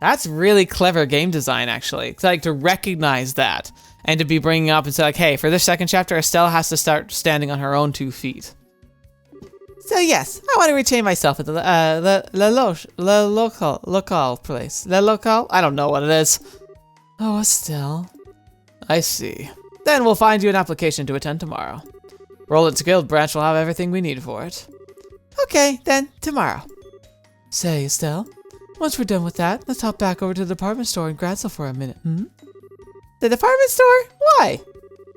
That's really clever game design, actually. It's like to recognize that. And to be bringing up and say like, hey, for this second chapter, Estelle has to start standing on her own 2 feet. So yes, I want to retrain myself at the Locle place. Le Locle? I don't know what it is. Oh, Estelle. I see. Then we'll find you an application to attend tomorrow. Rolent's guild branch will have everything we need for it. Okay, then tomorrow. Say, Estelle, once we're done with that, let's hop back over to the department store in Grancel for a minute, The department store? Why?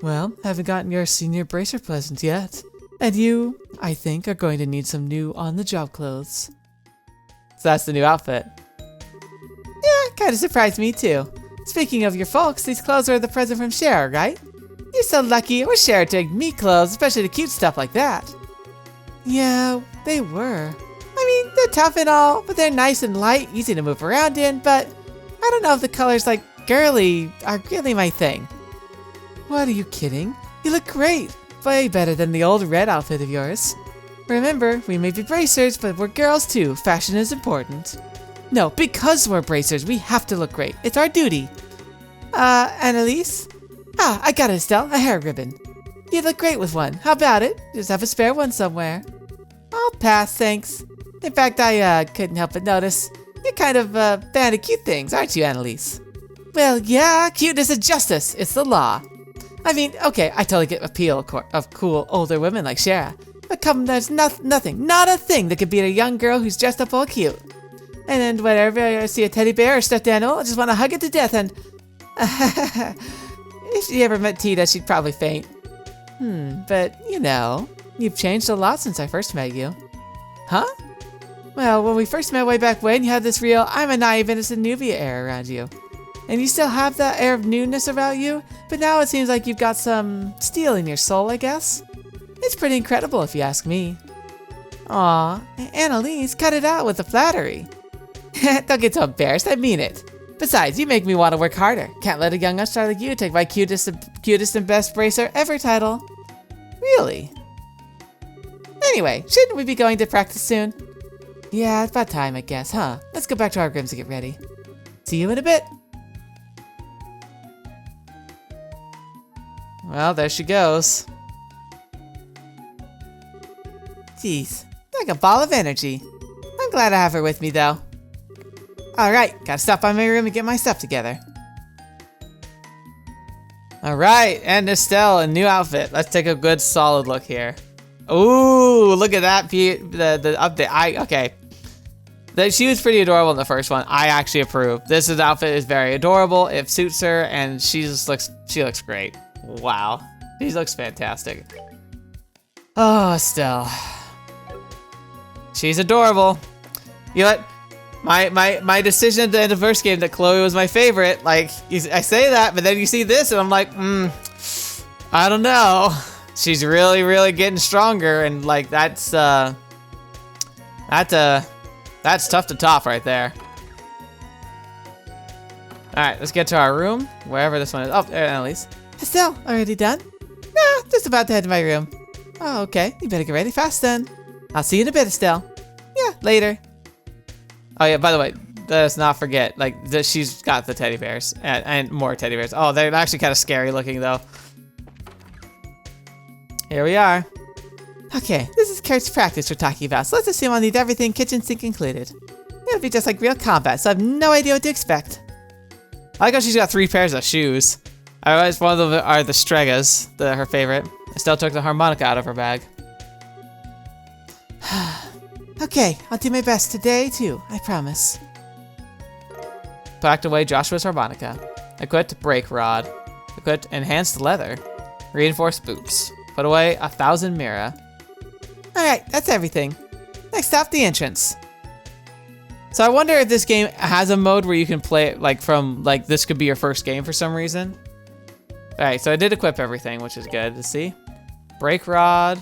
Well, haven't gotten your senior bracer present yet. And you, I think, are going to need some new on-the-job clothes. So that's the new outfit. Yeah, kind of surprised me too. Speaking of your folks, these clothes are the present from Cher, right? You're so lucky it was Cher to me clothes, especially the cute stuff like that. Yeah, they were. I mean, they're tough and all, but they're nice and light, easy to move around in, but I don't know if the colors like girly are really my thing. What, are you kidding? You look great. Way better than the old red outfit of yours. Remember, we may be bracers, but we're girls too. Fashion is important. No, because we're bracers, we have to look great. It's our duty. Annalise? Ah, I got it, Estelle. A hair ribbon. You look great with one. How about it? Just have a spare one somewhere. I'll pass, thanks. In fact, I couldn't help but notice. You're kind of a fan of cute things, aren't you, Annalise? Well, yeah, cuteness is justice. It's the law. I mean, okay, I totally get the appeal of cool older women like Shara. But come, there's nothing, not a thing that could beat a young girl who's dressed up all cute. And then whenever I see a teddy bear or stuffed animal, I just want to hug it to death and... If she ever met Tita, she'd probably faint. But, you know, you've changed a lot since I first met you. Huh? Well, when we first met way back when, you had this real I'm a naive innocent newbie air around you. And you still have that air of newness about you, but now it seems like you've got some steel in your soul, I guess. It's pretty incredible if you ask me. Aw, Annalise, cut it out with the flattery. Don't get so embarrassed, I mean it. Besides, you make me want to work harder. Can't let a young upstart like you take my cutest and best bracer ever title. Really? Anyway, shouldn't we be going to practice soon? Yeah, it's about time, I guess, huh? Let's go back to our rooms and get ready. See you in a bit. Well, there she goes. Jeez, like a ball of energy. I'm glad I have her with me, though. Alright, gotta stop by my room and get my stuff together. Alright, and Estelle, a new outfit. Let's take a good solid look here. Ooh, look at that, the update. Okay. She was pretty adorable in the first one. I actually approve. This outfit is very adorable. It suits her, and she looks great. Wow. She looks fantastic. Oh, Estelle. She's adorable. You know what? My decision at the end of the first game that Chloe was my favorite, like, I say that, but then you see this, and I'm like, I don't know. She's really, really getting stronger, and, like, that's tough to top right there. Alright, let's get to our room, wherever this one is. Oh, there, Annalise. Estelle, already done? Nah, just about to head to my room. Oh, okay. You better get ready fast then. I'll see you in a bit, Estelle. Yeah, later. Oh yeah, by the way, let us not forget, like, that she's got the teddy bears and more teddy bears. Oh, they're actually kind of scary looking though. Here we are. Okay, this is Kurt's practice we're talking about, so let's assume I'll need everything, kitchen sink included. It'll be just like real combat, so I have no idea what to expect. I like how she's got 3 pairs of shoes. I realize one of them are the Stregas, her favorite. Estelle took the harmonica out of her bag. Okay, I'll do my best today too, I promise. Packed away Joshua's harmonica. Equipped brake rod. Equipped enhanced leather. Reinforced boots. Put away 1,000 mira. Alright, that's everything. Next stop, the entrance. So I wonder if this game has a mode where you can play it like from, like, this could be your first game for some reason. Alright, so I did equip everything, which is good to see. Brake rod.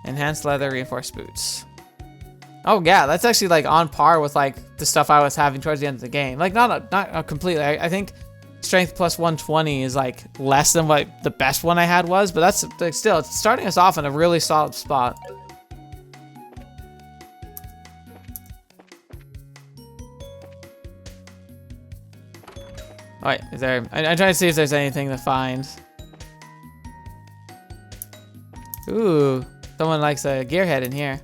Enhanced leather, reinforced boots. Oh yeah, that's actually like on par with like the stuff I was having towards the end of the game. Like not completely. I think strength plus 120 is like less than what the best one I had was, but that's like, still, it's starting us off in a really solid spot. Oh, wait, is there? I'm trying to see if there's anything to find. Ooh, someone likes a gearhead in here.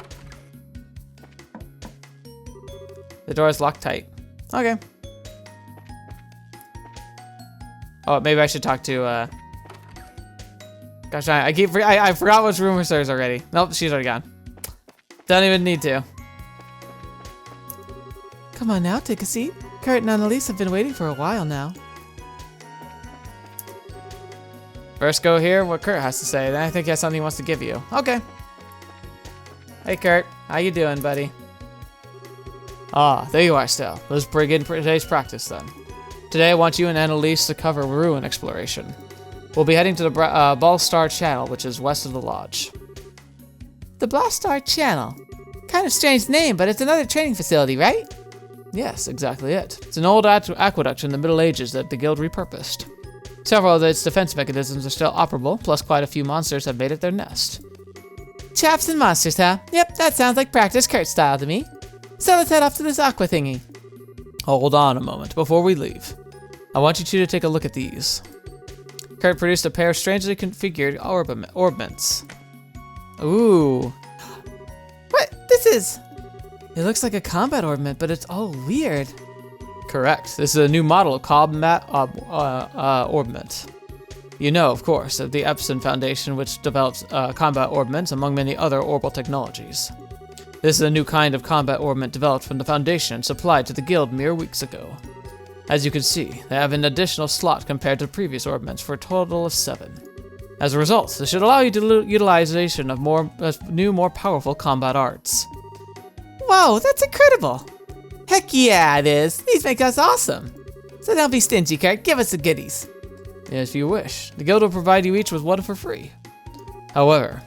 The door is locked tight. Okay. Oh, maybe I should talk to, Gosh, I forgot which room hers already. Nope, she's already gone. Don't even need to. Come on now, take a seat. Kurt and Annalise have been waiting for a while now. First go hear what Kurt has to say, then I think he has something he wants to give you. Okay. Hey Kurt, how you doing, buddy? Ah, there you are, Estelle. Let's bring in today's practice then. Today I want you and Annalise to cover ruin exploration. We'll be heading to the Ballstar Channel, which is west of the lodge. The Ballstar Channel? Kind of strange name, but it's another training facility, right? Yes, exactly it. It's an old aqueduct from the Middle Ages that the guild repurposed. Several of its defense mechanisms are still operable, plus quite a few monsters have made it their nest. Chaps and monsters, huh? Yep, that sounds like practice Kurt style to me. So let's head off to this aqua thingy. Hold on a moment before we leave. I want you two to take a look at these. Kurt produced a pair of strangely configured orbments. Ooh. What? This is... It looks like a combat orbment, but it's all weird. Correct. This is a new model of combat orbment. You know, of course, of the Epson Foundation, which develops combat orbments among many other orbital technologies. This is a new kind of combat orbment developed from the Foundation and supplied to the guild mere weeks ago. As you can see, they have an additional slot compared to previous orbments for a total of 7. As a result, this should allow you to utilization of new, more powerful combat arts. Whoa, that's incredible! Heck yeah, it is. These make us awesome. So don't be stingy, Kurt. Give us the goodies. If you wish, the guild will provide you each with one for free. However,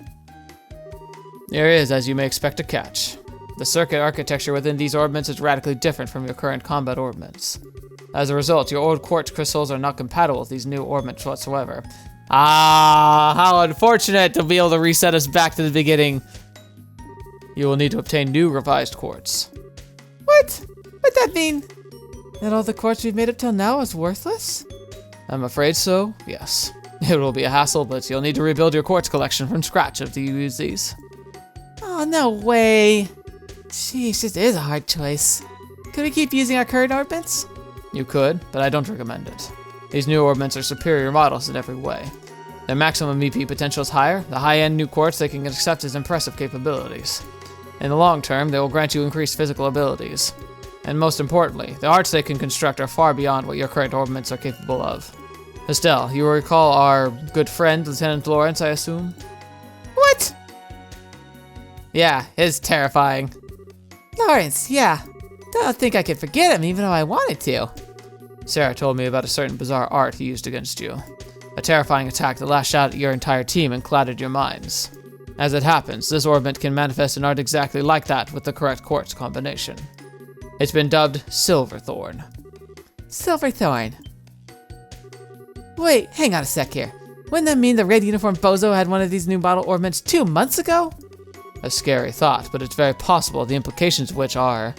there is, as you may expect, a catch. The circuit architecture within these orbments is radically different from your current combat orbments. As a result, your old quartz crystals are not compatible with these new orbments whatsoever. Ah, how unfortunate to be able to reset us back to the beginning. You will need to obtain new revised quartz. What? What'd that mean? That all the quartz we've made up till now is worthless? I'm afraid so, yes. It will be a hassle, but you'll need to rebuild your quartz collection from scratch if you use these. Oh, no way. Sheesh, this is a hard choice. Could we keep using our current orbments? You could, but I don't recommend it. These new orbments are superior models in every way. Their maximum EP potential is higher. The high-end new quartz they can accept as impressive capabilities. In the long term, they will grant you increased physical abilities. And most importantly, the arts they can construct are far beyond what your current orbments are capable of. Estelle, you will recall our good friend, Lieutenant Lawrence, I assume? What? Yeah, it's terrifying. Lawrence, yeah. Don't think I could forget him even though I wanted to. Sarah told me about a certain bizarre art he used against you. A terrifying attack that lashed out at your entire team and clouded your minds. As it happens, this orbment can manifest an art exactly like that with the correct quartz combination. It's been dubbed Silverthorn. Silverthorn? Wait, hang on a sec here. Wouldn't that mean the red uniform bozo had one of these new model orbments 2 months ago? A scary thought, but it's very possible, the implications of which are...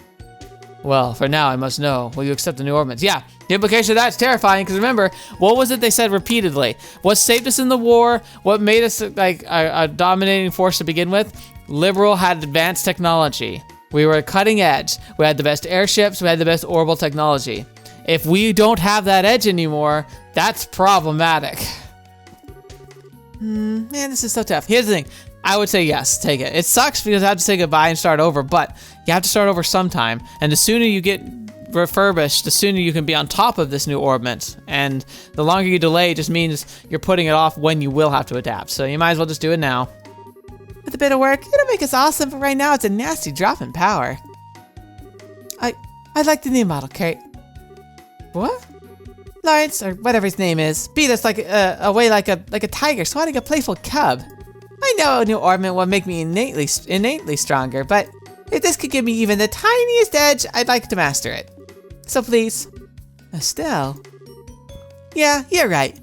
Well, for now, I must know. Will you accept the new ordinance? Yeah, the implication of that's terrifying, because remember, what was it they said repeatedly? What saved us in the war? What made us like a dominating force to begin with? Liberl had advanced technology. We were cutting edge. We had the best airships. We had the best orbital technology. If we don't have that edge anymore, that's problematic. Man, this is so tough. Here's the thing. I would say yes, take it. It sucks because I have to say goodbye and start over, but you have to start over sometime. And the sooner you get refurbished, the sooner you can be on top of this new orbment. And the longer you delay just means you're putting it off when you will have to adapt. So you might as well just do it now. With a bit of work, it'll make us awesome, but right now it's a nasty drop in power. I'd like the new model, Kurt. What? Lawrence, or whatever his name is, beat us like away like a tiger, swatting a playful cub. I know a new ornament will make me innately stronger, but if this could give me even the tiniest edge, I'd like to master it. So please, Estelle. Yeah, you're right.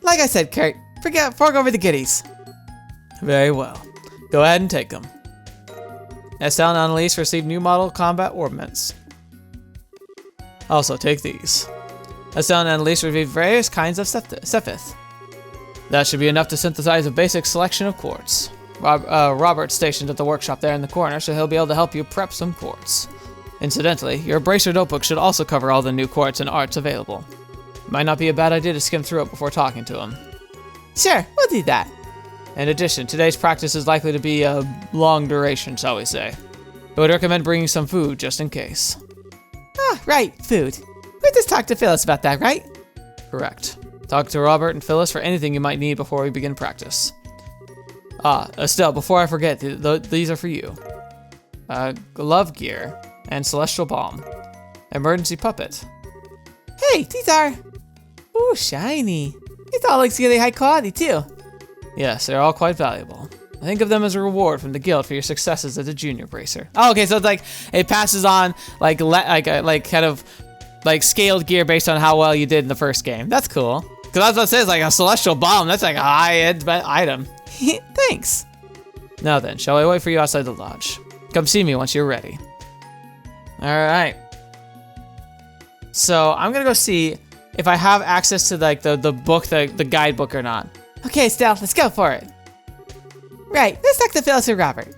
Like I said, Kurt, fork over the goodies. Very well. Go ahead and take them. Estelle and Annalise received new model combat ornaments. Also, take these. Estelle and Annalise received various kinds of sepith. That should be enough to synthesize a basic selection of quartz. Robert's stationed at the workshop there in the corner, so he'll be able to help you prep some quartz. Incidentally, your bracer notebook should also cover all the new quartz and arts available. Might not be a bad idea to skim through it before talking to him. Sure, we'll do that. In addition, today's practice is likely to be a long duration, shall we say. I would recommend bringing some food just in case. Ah, right, food. We just talked to Phyllis about that, right? Correct. Talk to Robert and Phyllis for anything you might need before we begin practice. Estelle, before I forget, these are for you. Glove gear and celestial balm. Emergency puppet. Hey, these are... Ooh, shiny. It all looks really high quality, too. Yes, they're all quite valuable. Think of them as a reward from the guild for your successes as a junior bracer. Oh, okay, so it's like it passes on like kind of like scaled gear based on how well you did in the first game. That's cool. Because that's what it says, like a celestial bomb. That's like a high-end item. Thanks. Now then, shall I wait for you outside the lodge? Come see me once you're ready. All right. So I'm gonna go see if I have access to like the book, the guidebook or not. Okay, Estelle, let's go for it. Right, let's talk to Phyllis and Robert.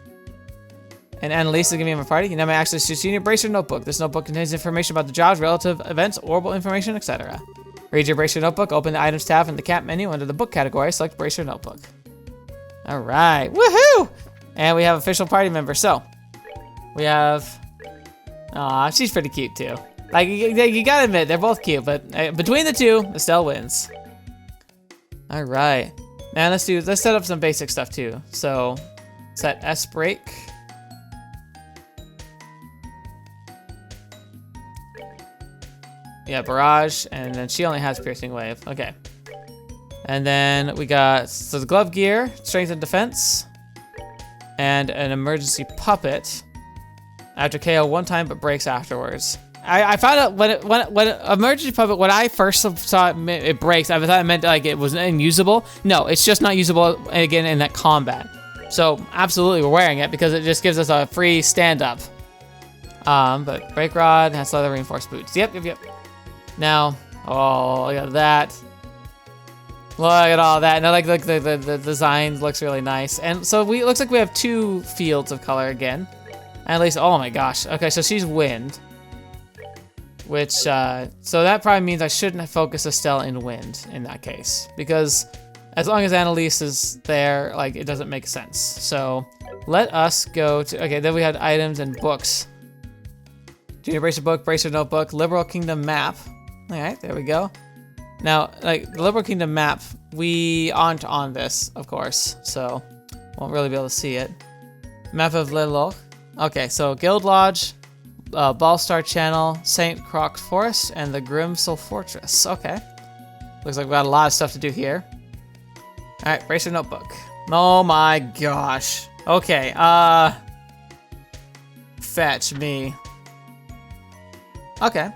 And Annalise is giving me my party. You now may access your senior bracer notebook. This notebook contains information about the jobs, relative events, orbital information, etc. Read your bracer notebook, open the items tab in the camp menu under the book category, select bracer notebook. All right, woohoo! And we have official party members. So we have, aw, she's pretty cute too. Like you gotta admit, they're both cute, but between the two, Estelle wins. All right, now let's set up some basic stuff too. So set S break. Yeah, barrage, and then she only has piercing wave. Okay. And then we got the glove gear, strength and defense, and an emergency puppet. After KO one time, but breaks afterwards. I found out when emergency puppet, when I first saw it breaks, I thought it meant like it was unusable. No, it's just not usable again in that combat. So absolutely, we're wearing it because it just gives us a free stand-up. But break rod has leather reinforced boots. Yep. Now, oh, look at that. Look at all that. Now, like the design looks really nice. And so it looks like we have two fields of color again. At least, oh my gosh. Okay, so she's wind. Which, so that probably means I shouldn't focus Estelle in wind in that case. Because as long as Annalise is there, like, it doesn't make sense. So let us go to, okay, then we had items and books. Junior Bracer book, Bracer notebook, Liberl Kingdom map. All right, there we go. Now, like, the Liberl Kingdom map, we aren't on this, of course, so won't really be able to see it. Map of Locle. Okay, so Guild Lodge, Ballstar Channel, St. Croc's Forest, and the Grancel Fortress. Okay. Looks like we got a lot of stuff to do here. All right, Bracer notebook. Oh my gosh. Okay, fetch me. Okay.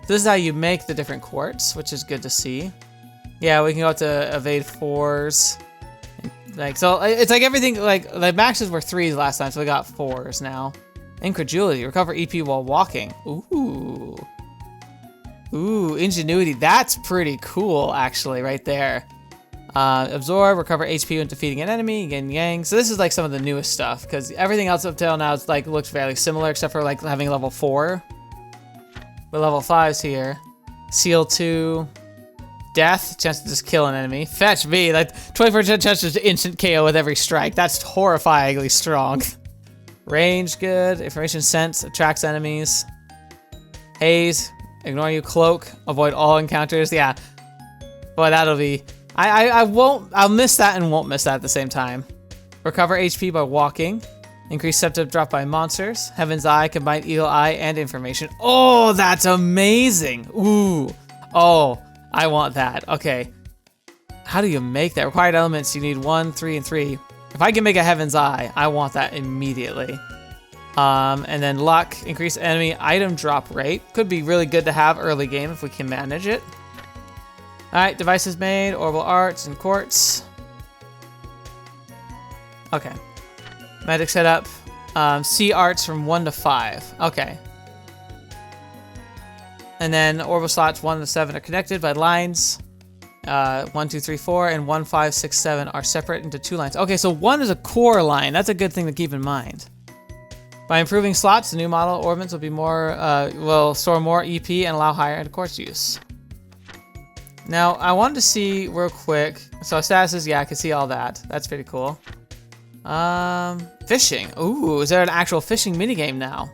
This is how you make the different quartz, which is good to see. Yeah, we can go up to evade 4s. Like, so it's like everything, like the maxes were 3s last time, so we got 4s now. Incredulity. Recover EP while walking. Ooh. Ooh, ingenuity. That's pretty cool, actually, right there. Absorb. Recover HP when defeating an enemy. Yin yang. So this is like some of the newest stuff, because everything else up till now is like looks fairly similar, except for like having level 4. But level 5's here. Seal 2. Death, chance to just kill an enemy. Fetch B, like 20% chance to instant KO with every strike. That's horrifyingly strong. Range, good. Information sense, attracts enemies. Haze, ignore you. Cloak, avoid all encounters. Yeah. Boy, that'll be... I'll miss that and won't miss that at the same time. Recover HP by walking. Increase septum drop by monsters. Heaven's Eye, combine Eagle Eye and information. Oh, that's amazing. Ooh. Oh, I want that. Okay. How do you make that? Required elements, you need 1, 3, and 3. If I can make a Heaven's Eye, I want that immediately. And then luck, increase enemy item drop rate. Could be really good to have early game if we can manage it. Alright, devices made, orbital arts and quartz. Okay. Magic setup. C arts from 1 to 5. Okay. And then orbital slots 1 to 7 are connected by lines. 1, 2, 3, 4, and 1, 5, 6, 7 are separate into 2 lines. Okay, so 1 is a core line. That's a good thing to keep in mind. By improving slots, the new model orbits will be will store more EP and allow higher quartz use. Now, I wanted to see real quick. So statuses, yeah, I can see all that. That's pretty cool. Fishing. Ooh, is there an actual fishing minigame now?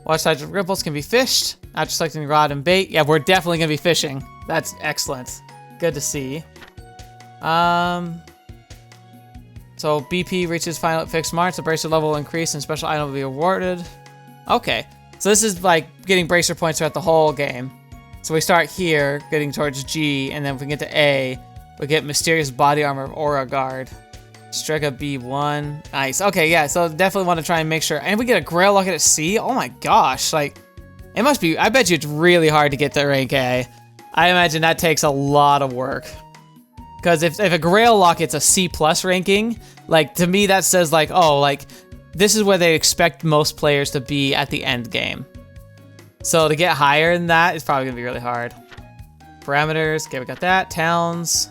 Watch sides of ripples can be fished. After selecting rod and bait. Yeah, we're definitely gonna be fishing. That's excellent. Good to see. So BP reaches final fixed marks. The bracer level will increase and special item will be awarded. Okay, so this is like getting bracer points throughout the whole game. So we start here, getting towards G, and then if we get to A, we get mysterious body armor of Aura Guard. Strike a B1. Nice. Okay, yeah, so definitely want to try and make sure. And we get a Grail Locket at C. Oh my gosh, like, it must be, I bet you it's really hard to get to rank A. I imagine that takes a lot of work. Because if a Grail Locket's a C+ ranking, like, to me that says like, oh, like, this is where they expect most players to be at the end game. So to get higher than that is probably gonna be really hard. Parameters, okay, we got that. Towns.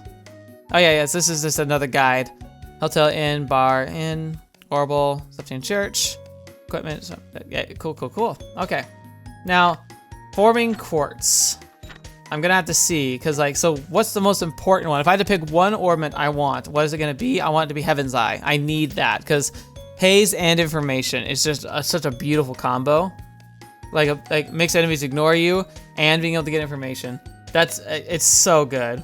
Oh yeah, yes, this is just another guide. Hotel Inn, Bar Inn, Orbital, Septian Church, equipment. So, yeah, cool, cool, cool. Okay, now forming quartz. I'm gonna have to see, cause like, so what's the most important one? If I had to pick one ornament I want, what is it gonna be? I want it to be Heaven's Eye. I need that, cause haze and information is just such a beautiful combo. Like makes enemies ignore you and being able to get information. It's so good.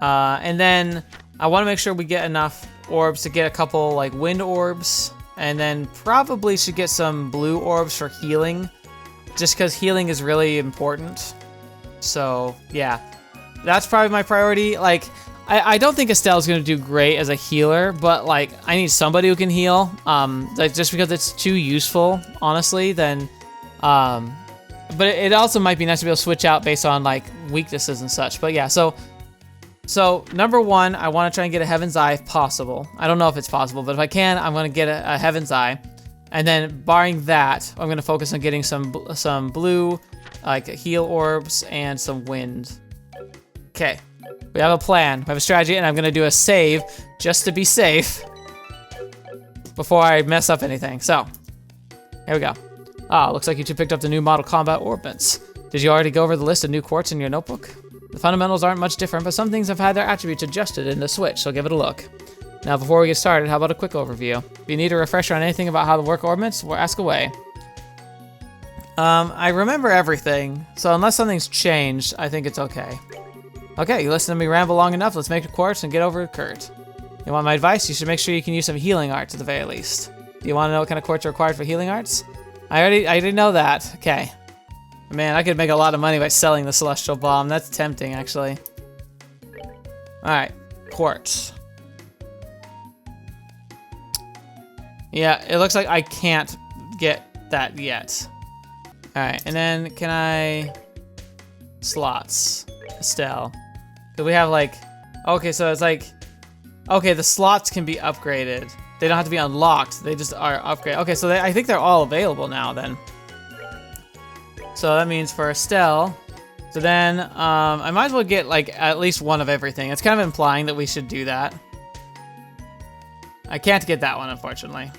And then I want to make sure we get enough orbs to get a couple like wind orbs, and then probably should get some blue orbs for healing, just because healing is really important. So yeah, that's probably my priority. Like, I don't think Estelle's gonna do great as a healer, but like I need somebody who can heal. Like just because it's too useful, honestly. Then, but it also might be nice to be able to switch out based on like weaknesses and such. But yeah, so number one, I want to try and get a Heaven's Eye if possible. I don't know if it's possible, but if I can, I'm gonna get a Heaven's Eye. And then barring that, I'm gonna focus on getting some blue, like heal orbs and some wind. Okay, we have a plan, we have a strategy, and I'm gonna do a save just to be safe before I mess up anything. So, here we go. Ah, looks like you two picked up the new model combat orbits. Did you already go over the list of new quartz in your notebook? The fundamentals aren't much different, but some things have had their attributes adjusted in the Switch, so give it a look. Now, before we get started, how about a quick overview? If you need a refresher on anything about how to work orbits, well, ask away. I remember everything, so unless something's changed, I think it's okay. Okay, you listened to me ramble long enough, let's make a quartz and get over Kurt. You want my advice? You should make sure you can use some healing arts at the very least. Do you want to know what kind of quartz are required for healing arts? I already know that. Okay. Man, I could make a lot of money by selling the Celestial Bomb. That's tempting, actually. Alright, quartz. Yeah, it looks like I can't get that yet. Alright, and then can I... Slots. Estelle. Do we have like... Okay, so it's like... Okay, the slots can be upgraded. they don't have to be unlocked. They just are upgraded. Okay, so I think they're all available now then. So that means for Estelle. So then I might as well get like at least one of everything. It's kind of implying that we should do that. I can't get that one, unfortunately.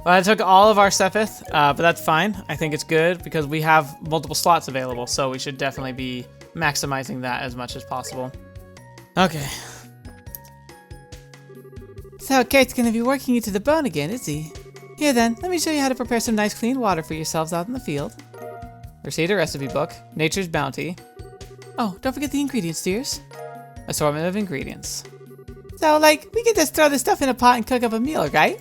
Well, I took all of our Sepith, but that's fine. I think it's good because we have multiple slots available, so we should definitely be maximizing that as much as possible. Okay. So Kate's gonna be working you to the bone again, is he? Here then, let me show you how to prepare some nice clean water for yourselves out in the field. Receipt a recipe book. Nature's Bounty. Oh, don't forget the ingredients, dears. Assortment of ingredients. So, like, we can just throw this stuff in a pot and cook up a meal, right?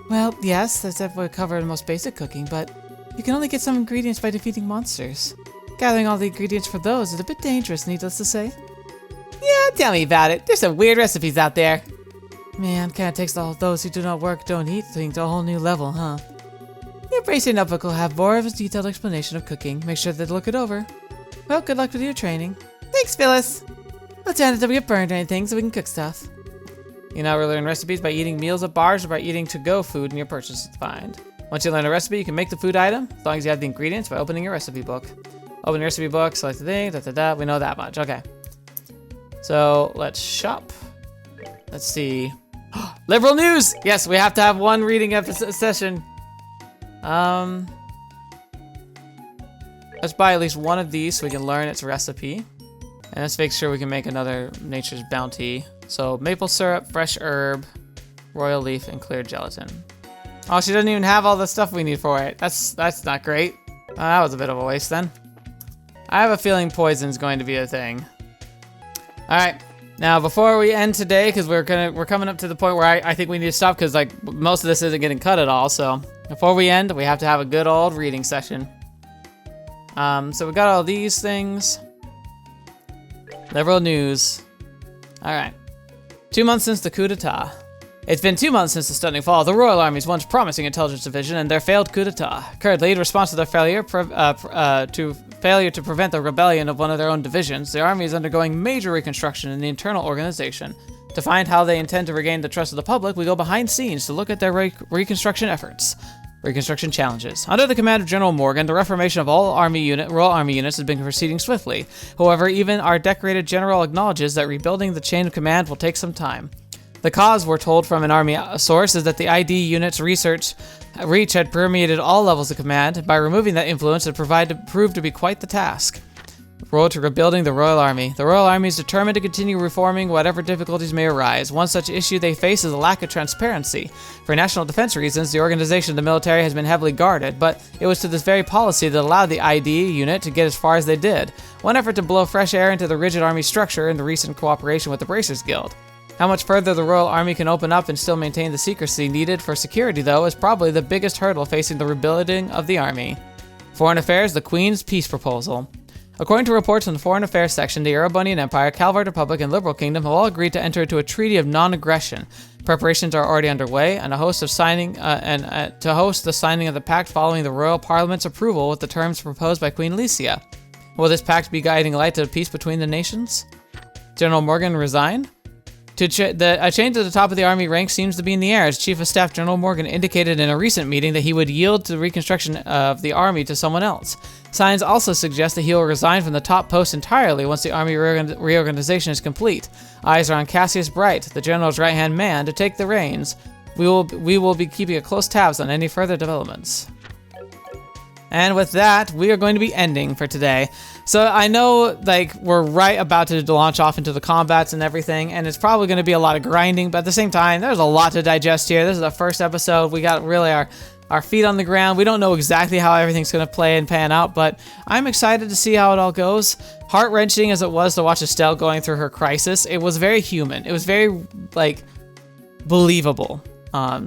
Well, yes, that's what we cover in most basic cooking, but you can only get some ingredients by defeating monsters. Gathering all the ingredients for those is a bit dangerous, needless to say. Yeah, tell me about it. There's some weird recipes out there. Man, kinda takes all those who do not work, don't eat thing to a whole new level, huh? Your bracing notebook will have more of a detailed explanation of cooking. Make sure to look it over. Well, good luck with your training. Thanks, Phyllis. Let's end it until we get burned or anything so we can cook stuff. You now learn recipes by eating meals at bars or by eating to-go food in your purchases find. Once you learn a recipe, you can make the food item, as long as you have the ingredients, by opening your recipe book. Open your recipe book, select the thing, we know that much, okay. So, let's shop. Let's see. Liberl news! Yes, we have to have one reading session. Let's buy at least one of these so we can learn its recipe. And let's make sure we can make another Nature's Bounty. So maple syrup, fresh herb, royal leaf, and clear gelatin. Oh, she doesn't even have all the stuff we need for it. That's not great. That was a bit of a waste then. I have a feeling poison's going to be a thing. All right, now before we end today, because we're coming up to the point where I think we need to stop because like most of this isn't getting cut at all. So before we end, we have to have a good old reading session. So we got all these things. Liberl news. All right. 2 months since the coup d'etat. It's been 2 months since the stunning fall of the Royal Army's once promising intelligence division and their failed coup d'etat. Currently, in response to their failure to prevent the rebellion of one of their own divisions, the Army is undergoing major reconstruction in the internal organization. To find how they intend to regain the trust of the public, we go behind scenes to look at their reconstruction efforts. Reconstruction challenges. Under the command of General Morgan, the reformation of all Royal Army units has been proceeding swiftly. However, even our decorated general acknowledges that rebuilding the chain of command will take some time. The cause, we're told from an Army source, is that the ID unit's reach had permeated all levels of command. By removing that influence, it proved to be quite the task. Road to rebuilding the Royal Army. The Royal Army is determined to continue reforming whatever difficulties may arise. One such issue they face is a lack of transparency. For national defense reasons, the organization of the military has been heavily guarded, but it was to this very policy that allowed the ID unit to get as far as they did. One effort to blow fresh air into the rigid Army structure in the recent cooperation with the Bracers Guild. How much further the Royal Army can open up and still maintain the secrecy needed for security, though, is probably the biggest hurdle facing the rebuilding of the Army. Foreign Affairs, the Queen's Peace Proposal. According to reports in the Foreign Affairs section, the Erebonian Empire, Calvard Republic, and Liberl Kingdom have all agreed to enter into a treaty of non-aggression. Preparations are already underway, and to host the signing of the pact following the Royal Parliament's approval with the terms proposed by Queen Alicia. Will this pact be guiding light to peace between the nations? General Morgan resign? A change at the top of the Army ranks seems to be in the air, as Chief of Staff General Morgan indicated in a recent meeting that he would yield to the reconstruction of the Army to someone else. Signs also suggest that he will resign from the top post entirely once the Army reorganization is complete. Eyes are on Cassius Bright, the General's right-hand man, to take the reins. We will be keeping a close tabs on any further developments. And with that, we are going to be ending for today. So I know, like, we're right about to launch off into the combats and everything, and it's probably going to be a lot of grinding, but at the same time, there's a lot to digest here. This is the first episode. We got really our feet on the ground. We don't know exactly how everything's going to play and pan out, but I'm excited to see how it all goes. Heart-wrenching as it was to watch Estelle going through her crisis, it was very human. It was very, like, believable.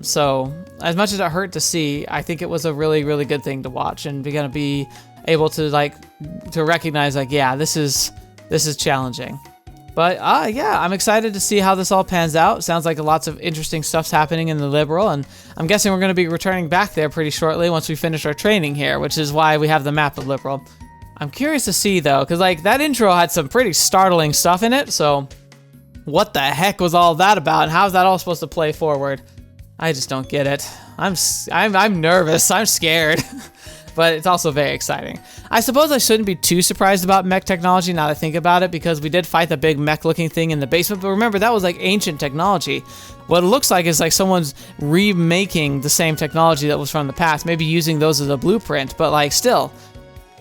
So as much as it hurt to see, I think it was a really, really good thing to watch, and we're gonna be able to to recognize yeah, this is challenging. But yeah, I'm excited to see how this all pans out. Sounds like lots of interesting stuff's happening in the Liberl, and I'm guessing we're gonna be returning back there pretty shortly once we finish our training here, which is why we have the map of Liberl. I'm curious to see though, because that intro had some pretty startling stuff in it. So what the heck was all that about, and how's that all supposed to play forward? I just don't get it. I'm nervous. I'm scared. But it's also very exciting. I suppose I shouldn't be too surprised about mech technology now that I think about it, because we did fight the big mech looking thing in the basement, but remember, that was like ancient technology. What it looks like is like someone's remaking the same technology that was from the past, maybe using those as a blueprint, but like still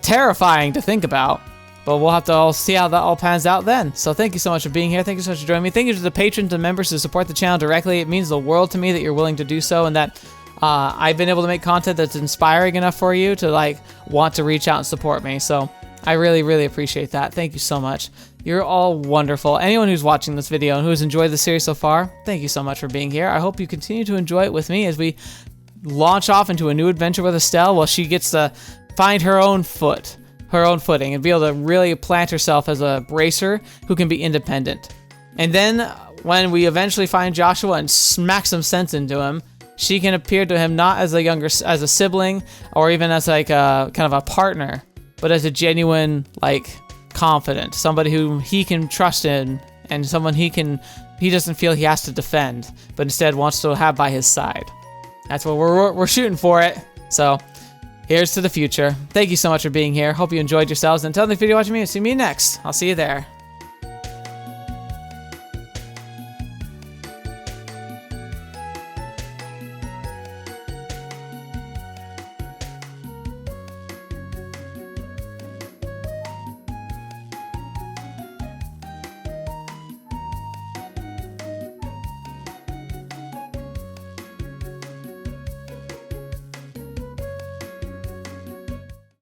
terrifying to think about. But we'll have to all see how that all pans out then. So thank you so much for being here. Thank you so much for joining me. Thank you to the patrons and members who support the channel directly. It means the world to me that you're willing to do so, and that I've been able to make content that's inspiring enough for you to like want to reach out and support me. So I really, really appreciate that. Thank you so much. You're all wonderful. Anyone who's watching this video and who has enjoyed the series so far, thank you so much for being here. I hope you continue to enjoy it with me as we launch off into a new adventure with Estelle while she gets to find her own footing and be able to really plant herself as a bracer who can be independent. And then when we eventually find Joshua and smack some sense into him, she can appear to him not as as a sibling or even as like a kind of a partner, but as a genuine like confidant, somebody who he can trust in and someone he doesn't feel he has to defend, but instead wants to have by his side. That's what we're shooting for it. So here's to the future. Thank you so much for being here. Hope you enjoyed yourselves. Until the next video, watching me and see me next. I'll see you there.